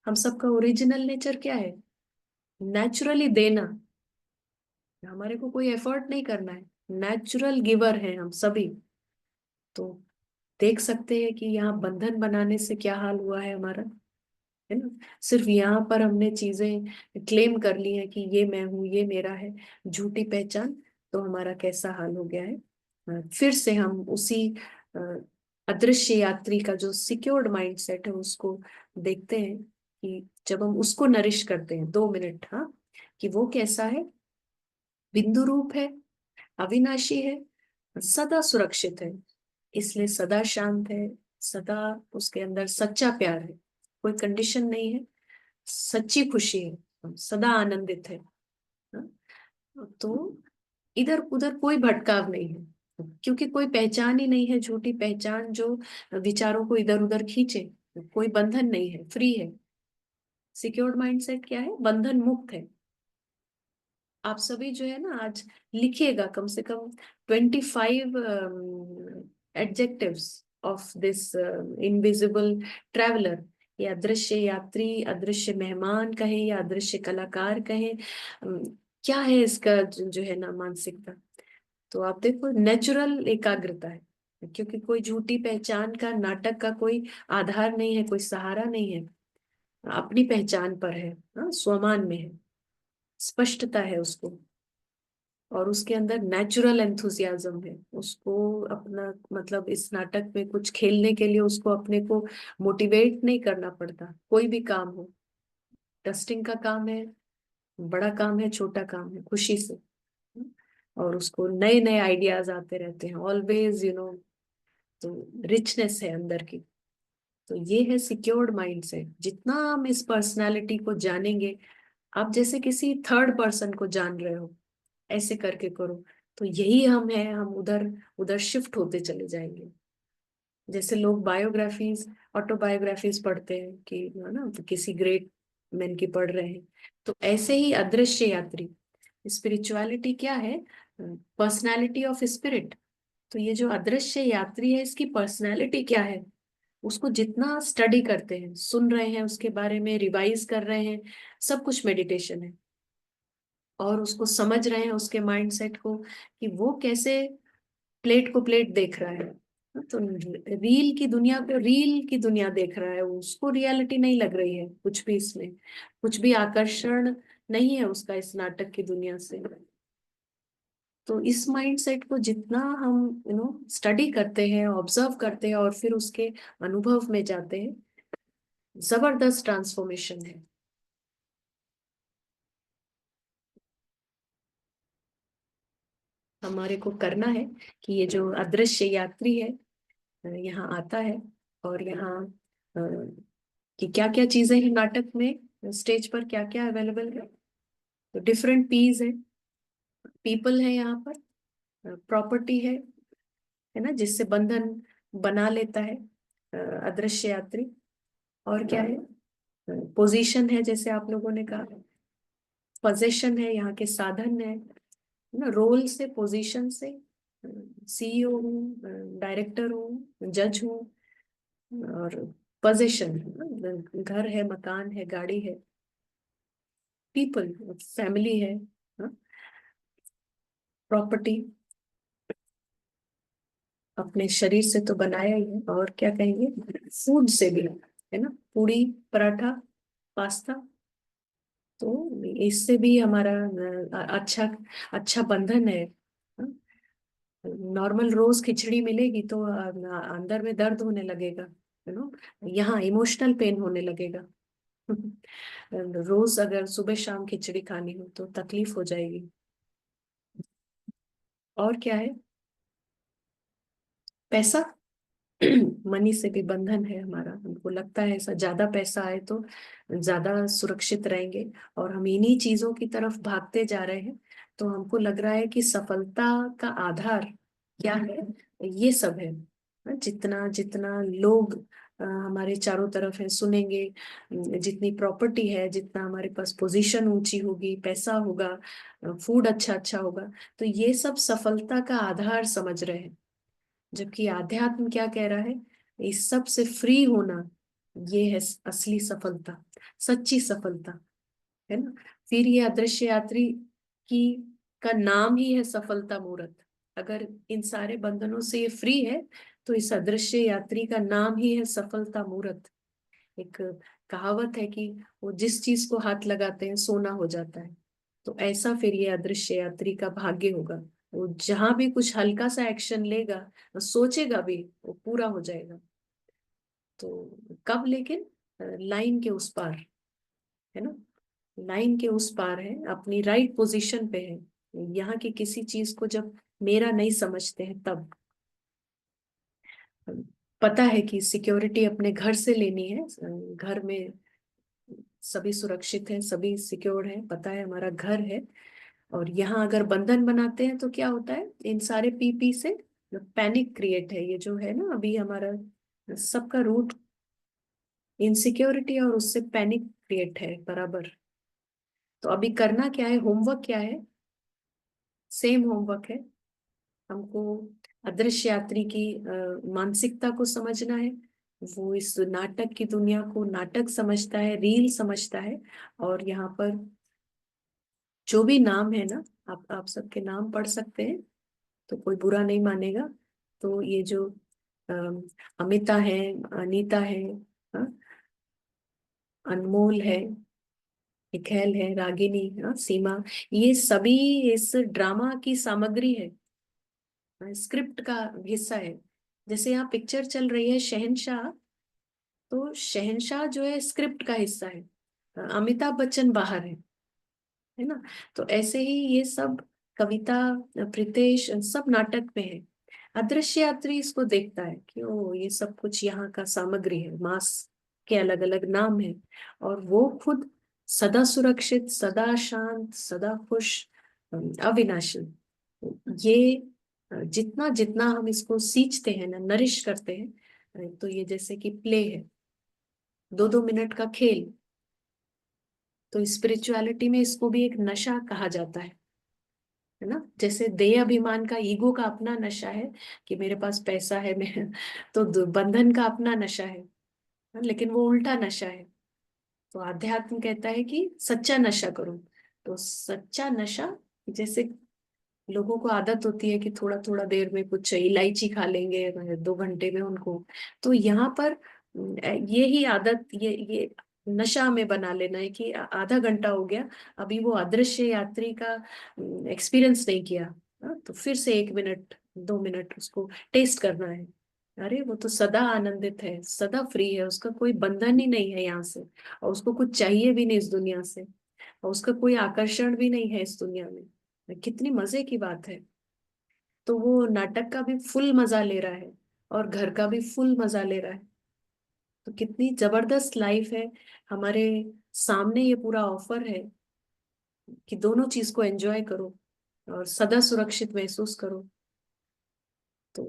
हम सबका ओरिजिनल नेचर क्या है? नेचुरली देना। हमारे को कोई एफर्ट नहीं करना है, नेचुरल गिवर है हम सभी। तो देख सकते हैं कि यहाँ बंधन बनाने से क्या हाल हुआ है हमारा, है ना? सिर्फ यहाँ पर हमने चीजें क्लेम कर ली है कि ये मैं हूँ, ये मेरा है, झूठी पहचान। तो हमारा कैसा हाल हो गया है। फिर से हम उसी अ, अदृश्य यात्री का जो सिक्योर्ड माइंडसेट है उसको देखते हैं कि जब हम उसको नरिश करते हैं 2 मिनट, हाँ, कि वो कैसा है। बिंदु रूप है, अविनाशी है, सदा सुरक्षित है, इसलिए सदा शांत है, सदा उसके अंदर सच्चा प्यार है, कोई कंडीशन नहीं है, सच्ची खुशी है, सदा आनंदित है। हाँ? तो इधर उधर कोई भटकाव नहीं है, क्योंकि कोई पहचान ही नहीं है, झूठी पहचान जो विचारों को इधर उधर खींचे। कोई बंधन नहीं है, फ्री है। सिक्योर्ड माइंडसेट क्या है? बंधन मुक्त है। आप सभी जो है ना आज लिखिएगा कम से कम 25 adjectives of this invisible traveller. ये अदृश्य यात्री, अदृश्य मेहमान कहें या अदृश्य कलाकार कहें, क्या है इसका जो है ना मानसिकता। तो आप देखो, नेचुरल एकाग्रता है, क्योंकि कोई झूठी पहचान का, नाटक का कोई आधार नहीं है, कोई सहारा नहीं है। अपनी पहचान पर है, हाँ, स्वमान में है, स्पष्टता है उसको। और उसके अंदर नेचुरल एंथुजियाज्म है, उसको अपना मतलब इस नाटक में कुछ खेलने के लिए उसको अपने को मोटिवेट नहीं करना पड़ता। कोई भी काम हो, डस्टिंग का काम है, बड़ा काम है, छोटा काम है, खुशी से। और उसको नए नए आइडियाज आते रहते हैं ऑलवेज, तो रिचनेस है अंदर की। तो ये है सिक्योर्ड माइंड सेट। जितना हम इस पर्सनालिटी को जानेंगे, आप जैसे किसी थर्ड पर्सन को जान रहे हो, ऐसे करके करो, तो यही हम है, हम उधर उधर शिफ्ट होते चले जाएंगे। जैसे लोग बायोग्राफीज, ऑटोबायोग्राफीज पढ़ते हैं कि है ना, तो किसी ग्रेट मैन की पढ़ रहे हैं, तो ऐसे ही अदृश्य यात्री, स्पिरिचुअलिटी क्या है? Personality of spirit. तो ये जो अदृश्य यात्री है, इसकी पर्सनालिटी क्या है? उसको जितना स्टडी करते हैं, सुन रहे हैं, उसके बारे में रिवाइज कर रहे हैं, सब कुछ मेडिटेशन है। और उसको समझ रहे हैं, उसके माइंडसेट को, कि वो कैसे प्लेट को प्लेट देख रहा है। तो रील की दुनिया को रील की दुनिया देख रहा है, उसको रियलिटी नहीं लग रही है कुछ भी इसमें, कुछ भी आकर्षण नहीं है उसका इस नाटक की दुनिया से। तो इस माइंडसेट को जितना हम स्टडी करते हैं, ऑब्जर्व करते हैं और फिर उसके अनुभव में जाते हैं, जबरदस्त ट्रांसफॉर्मेशन है। हमारे को करना है कि ये जो अदृश्य यात्री है यहाँ आता है, और यहाँ कि क्या क्या चीजें हैं नाटक में, स्टेज पर क्या क्या अवेलेबल है। तो डिफरेंट पीस है, पीपल है यहाँ पर, प्रॉपर्टी है ना, जिससे बंधन बना लेता है अदृश्य यात्री। और क्या है? पोजीशन है, जैसे आप लोगों ने कहा, पोजीशन है, यहाँ के साधन है ना, रोल से, पोजीशन से, सीईओ हूँ, डायरेक्टर हूँ, जज हूँ, और पोजीशन, घर है, मकान है, गाड़ी है, पीपल, फैमिली है, प्रॉपर्टी, अपने शरीर से तो बनाया ही है, और क्या कहेंगे, फूड से भी है ना, पूड़ी, पराठा, पास्ता। तो इससे भी हमारा अच्छा अच्छा बंधन है। नॉर्मल रोज खिचड़ी मिलेगी तो अंदर में दर्द होने लगेगा, यहाँ इमोशनल पेन होने लगेगा। रोज अगर सुबह शाम खिचड़ी खानी हो तो तकलीफ हो जाएगी। और क्या है? पैसा। मनी से भी बंधन है हमारा, हमको लगता है ऐसा, ज्यादा पैसा आए तो ज्यादा सुरक्षित रहेंगे, और हम इन्हीं चीजों की तरफ भागते जा रहे हैं। तो हमको लग रहा है कि सफलता का आधार क्या है? ये सब है। जितना जितना लोग हमारे चारों तरफ है, सुनेंगे। जितनी प्रॉपर्टी है, जितना हमारे पास पोजीशन ऊंची होगी, पैसा होगा, फूड अच्छा अच्छा होगा, तो ये सब सफलता का आधार समझ रहे हैं। जबकि आध्यात्म क्या कह रहा है? इस सब से फ्री होना, ये है असली सफलता, सच्ची सफलता, है ना। फिर ये अदृश्य यात्री की का नाम ही है सफलता मूर्त। अगर इन सारे बंधनों से ये फ्री है, तो इस अदृश्य यात्री का नाम ही है सफलता मूर्त। एक कहावत है कि वो जिस चीज को हाथ लगाते हैं सोना हो जाता है। तो ऐसा फिर ये अदृश्य यात्री का भाग्य होगा। वो जहां भी कुछ हल्का सा एक्शन लेगा, सोचेगा भी, वो पूरा हो जाएगा। तो कब? लेकिन लाइन के उस पार, है ना। लाइन के उस पार है, अपनी राइट पोजीशन पे है। यहाँ की किसी चीज को जब मेरा नहीं समझते हैं, तब पता है कि सिक्योरिटी अपने घर से लेनी है। घर में सभी सुरक्षित हैं, सभी सिक्योर्ड हैं, पता है हमारा घर है। और यहाँ अगर बंधन बनाते हैं तो क्या होता है? इन सारे पीपी से पैनिक क्रिएट है। ये जो है ना, अभी हमारा सबका रूट इनसिक्योरिटी और उससे पैनिक क्रिएट है बराबर। तो अभी करना क्या है? होमवर्क क्या है? सेम होमवर्क है हमको। अदृश्य यात्री की मानसिकता को समझना है। वो इस नाटक की दुनिया को नाटक समझता है, रील समझता है। और यहाँ पर जो भी नाम है ना, आप सबके नाम पढ़ सकते हैं, तो कोई बुरा नहीं मानेगा। तो ये जो अम, अमिता है, अनीता है, हाँ, अनमोल है, निखिल है, रागिनी, हाँ, सीमा, ये सभी इस ड्रामा की सामग्री है, स्क्रिप्ट का हिस्सा है। जैसे यहाँ पिक्चर चल रही है शहंशाह, तो शहंशाह जो है स्क्रिप्ट का हिस्सा है। अमिताभ बच्चन बाहर है ना। तो ऐसे ही ये सब कविता, प्रीतेश, सब नाटक में है। अदृश्य यात्री इसको देखता है कि ओ, ये सब कुछ यहाँ का सामग्री है, मास के अलग अलग नाम है। और वो खुद सदा सुरक्षित, सदा शांत, सदा खुश, अविनाशी। ये जितना जितना हम इसको सींचते हैं ना, नरिश करते हैं, तो ये जैसे कि प्ले है, 2-2 मिनट का खेल। तो स्पिरिचुअलिटी में इसको भी एक नशा कहा जाता है ना। जैसे देह अभिमान का, ईगो का अपना नशा है कि मेरे पास पैसा है, मैं तो बंधन का अपना नशा है, लेकिन वो उल्टा नशा है। तो आध्यात्म कहता है कि सच्चा नशा करो। तो सच्चा नशा, जैसे लोगों को आदत होती है कि थोड़ा थोड़ा देर में कुछ इलायची खा लेंगे, 2 घंटे में उनको, तो यहाँ पर ये ही आदत, ये नशा में बना लेना है कि आधा घंटा हो गया, अभी वो अदृश्य यात्री का एक्सपीरियंस नहीं किया, तो फिर से 1 मिनट 2 मिनट उसको टेस्ट करना है। अरे वो तो सदा आनंदित है, सदा फ्री है, उसका कोई बंधन ही नहीं है यहाँ से, और उसको कुछ चाहिए भी नहीं इस दुनिया से, और उसका कोई आकर्षण भी नहीं है इस दुनिया में। कितनी मजे की बात है। तो वो नाटक का भी फुल मजा ले रहा है, और घर का भी फुल मजा ले रहा है। तो कितनी जबरदस्त लाइफ है हमारे सामने। ये पूरा ऑफर है कि दोनों चीज को एंजॉय करो और सदा सुरक्षित महसूस करो। तो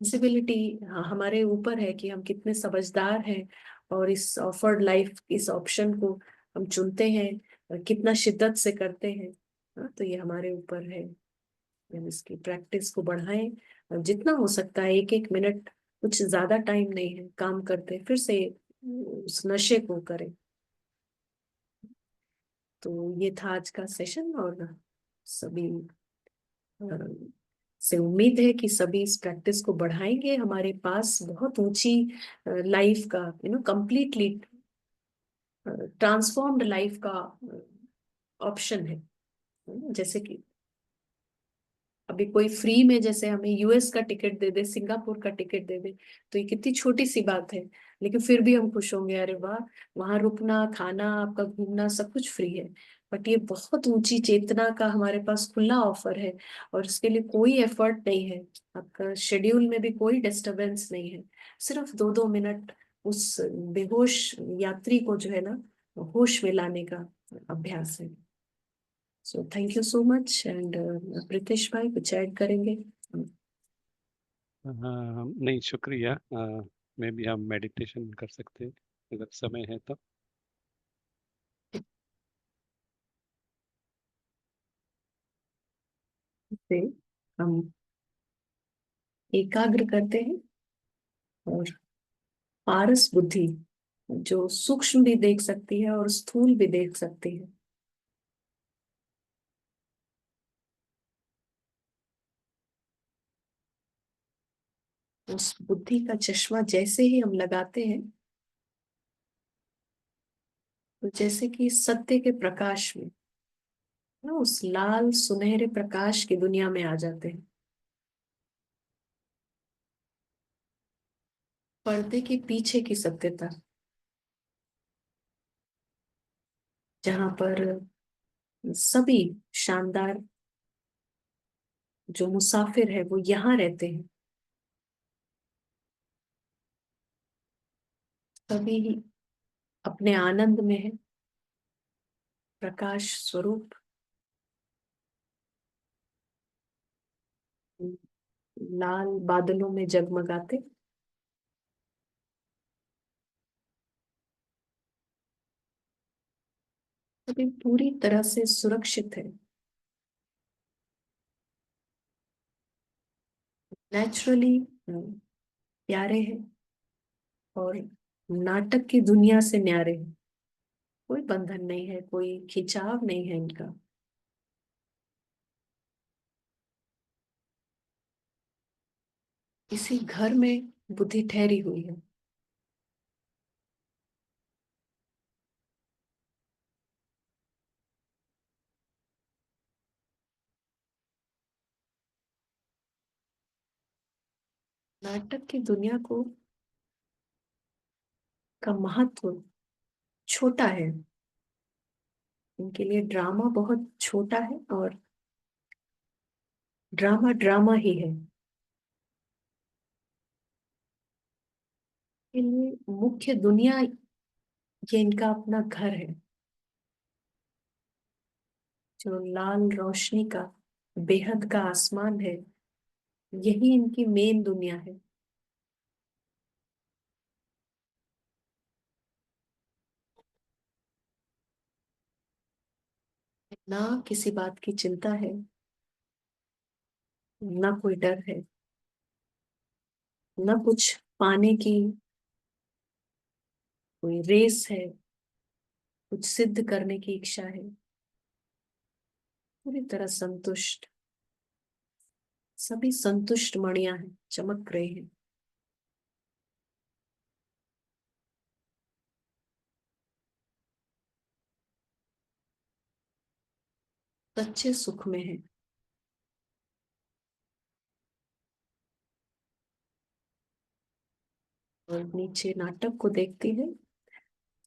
रिस्पॉन्सिबिलिटी हमारे ऊपर है कि हम कितने समझदार हैं, और इस ऑफर्ड लाइफ, इस ऑप्शन को हम चुनते हैं, और कितना शिद्दत से करते हैं। तो ये हमारे ऊपर है। हम इसकी प्रैक्टिस को बढ़ाएं, और जितना हो सकता है 1-1 मिनट, कुछ ज्यादा टाइम नहीं है, काम करते फिर से उस नशे को करें। तो ये था आज का सेशन। और सभी से उम्मीद है कि सभी इस प्रैक्टिस को बढ़ाएंगे। हमारे पास बहुत ऊंची लाइफ का, कंप्लीटली ट्रांसफॉर्म्ड लाइफ का ऑप्शन है। जैसे कि अभी कोई फ्री में जैसे हमें यूएस का टिकट दे दे, सिंगापुर का टिकट दे दे, तो ये कितनी छोटी सी बात है, लेकिन फिर भी हम खुश होंगे, अरे वाह, वहां रुकना, खाना, आपका घूमना सब कुछ फ्री है। बट ये बहुत ऊंची चेतना का हमारे पास खुला ऑफर है, और इसके लिए कोई एफर्ट नहीं है। आपका शेड्यूल में भी कोई डिस्टरबेंस नहीं है। सिर्फ 2-2 मिनट उस बेहोश यात्री को जो है ना, होश में लाने का अभ्यास है। So thank you so much. And Pritesh भाई कुछ ऐड करेंगे? हाँ, नहीं शुक्रिया। मैं भी हम मेडिटेशन कर सकते हैं अगर समय है तो। से हम एकाग्र करते हैं और पारस बुद्धि, जो सूक्ष्म भी देख सकती है और स्थूल भी देख सकती है, उस बुद्धि का चश्मा जैसे ही हम लगाते हैं, तो जैसे कि सत्य के प्रकाश में ना, उस लाल सुनहरे प्रकाश की दुनिया में आ जाते हैं। पर्दे के पीछे की सत्यता, जहां पर सभी शानदार जो मुसाफिर है वो यहाँ रहते हैं, सभी अपने आनंद में है, प्रकाश स्वरूप, लाल बादलों में जगमगाते, सभी पूरी तरह से सुरक्षित है, नेचुरली प्यारे हैं और नाटक की दुनिया से न्यारे हैं। कोई बंधन नहीं है, कोई खिंचाव नहीं है इनका। इसी घर में बुद्धि ठहरी हुई है। नाटक की दुनिया को का महत्व छोटा है, उनके लिए ड्रामा बहुत छोटा है और ड्रामा ड्रामा ही है। के लिए मुख्य दुनिया ये इनका अपना घर है, जो लाल रोशनी का बेहद का आसमान है, यही इनकी मेन दुनिया है। ना किसी बात की चिंता है, ना कोई डर है, ना कुछ पाने की कोई रेस है, कुछ सिद्ध करने की इच्छा है। पूरी तरह संतुष्ट, सभी संतुष्ट मणियां हैं, चमक रहे हैं, सच्चे सुख में है। और नीचे नाटक को देखती है,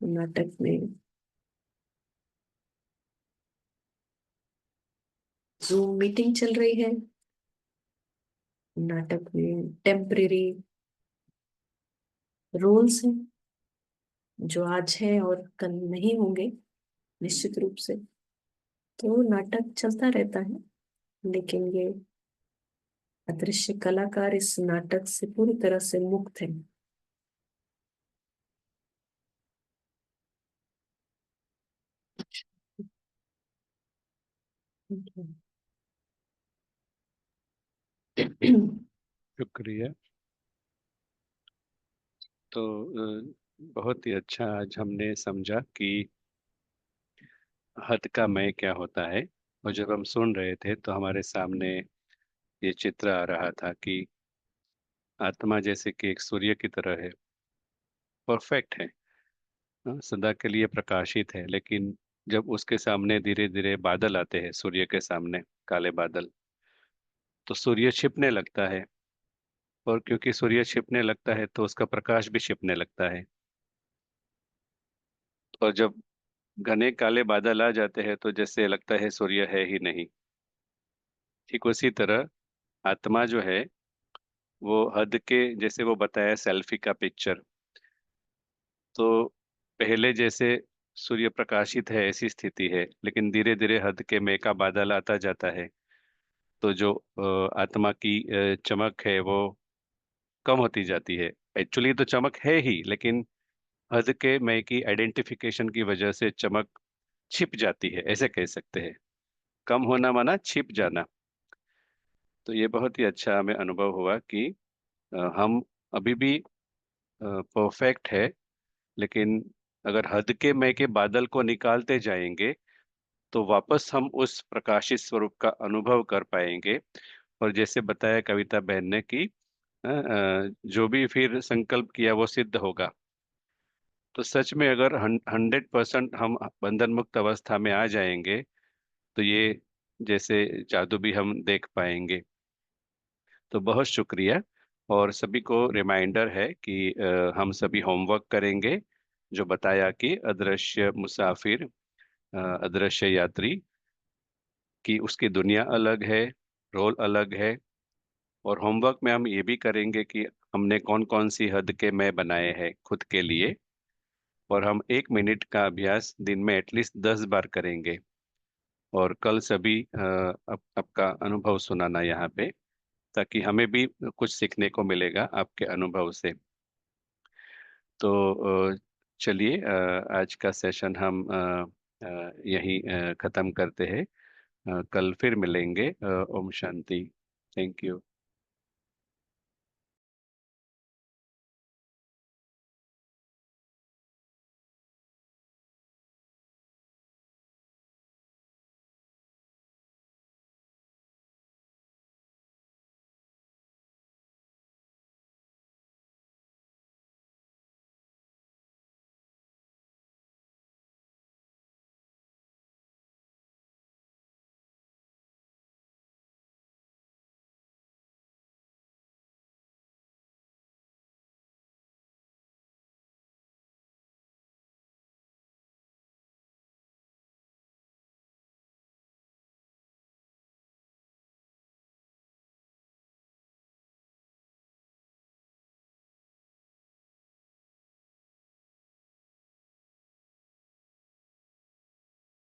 तो नाटक में जूम मीटिंग चल रही है। नाटक में टेम्परेरी रोल्स हैं, जो आज है और कल नहीं होंगे निश्चित रूप से। तो नाटक चलता रहता है, लेकिन ये अदृश्य कलाकार इस नाटक से पूरी तरह से मुक्त है। शुक्रिया। तो बहुत ही अच्छा आज हमने समझा कि हद का मैं क्या होता है। और जब हम सुन रहे थे तो हमारे सामने ये चित्र आ रहा था कि आत्मा जैसे कि एक सूर्य की तरह है, परफेक्ट है, सदा के लिए प्रकाशित है। लेकिन जब उसके सामने धीरे धीरे बादल आते हैं, सूर्य के सामने काले बादल, तो सूर्य छिपने लगता है। और क्योंकि सूर्य छिपने लगता है तो उसका प्रकाश भी छिपने लगता है। और जब घने काले बादल आ जाते हैं तो जैसे लगता है सूर्य है ही नहीं। ठीक उसी तरह आत्मा जो है वो हद के, जैसे वो बताया सेल्फी का पिक्चर, तो पहले जैसे सूर्य प्रकाशित है ऐसी स्थिति है, लेकिन धीरे धीरे हद के मेघ का बादल आता जाता है। तो जो आत्मा की चमक है वो कम होती जाती है। एक्चुअली तो चमक है ही, लेकिन हद के मैं की आइडेंटिफिकेशन की वजह से चमक छिप जाती है, ऐसे कह सकते हैं। कम होना माना छिप जाना। तो ये बहुत ही अच्छा हमें अनुभव हुआ कि हम अभी भी परफेक्ट है, लेकिन अगर हद के मैं के बादल को निकालते जाएंगे तो वापस हम उस प्रकाशित स्वरूप का अनुभव कर पाएंगे। और जैसे बताया कविता बहन ने कि जो भी फिर संकल्प किया वो सिद्ध होगा। तो सच में अगर 100% हम बंधन मुक्त अवस्था में आ जाएंगे तो ये जैसे जादू भी हम देख पाएंगे। तो बहुत शुक्रिया। और सभी को रिमाइंडर है कि हम सभी होमवर्क करेंगे, जो बताया कि अदृश्य मुसाफिर, अदृश्य यात्री की उसकी दुनिया अलग है, रोल अलग है। और होमवर्क में हम ये भी करेंगे कि हमने कौन कौन सी हद के मैं बनाए हैं खुद के लिए। और हम 1 मिनट का अभ्यास दिन में एटलीस्ट 10 बार करेंगे। और कल सभी आपका अनुभव सुनाना यहाँ पे, ताकि हमें भी कुछ सीखने को मिलेगा आपके अनुभव से। तो चलिए, आज का सेशन हम यहीं खत्म करते हैं। कल फिर मिलेंगे। ओम शांति। Thank you.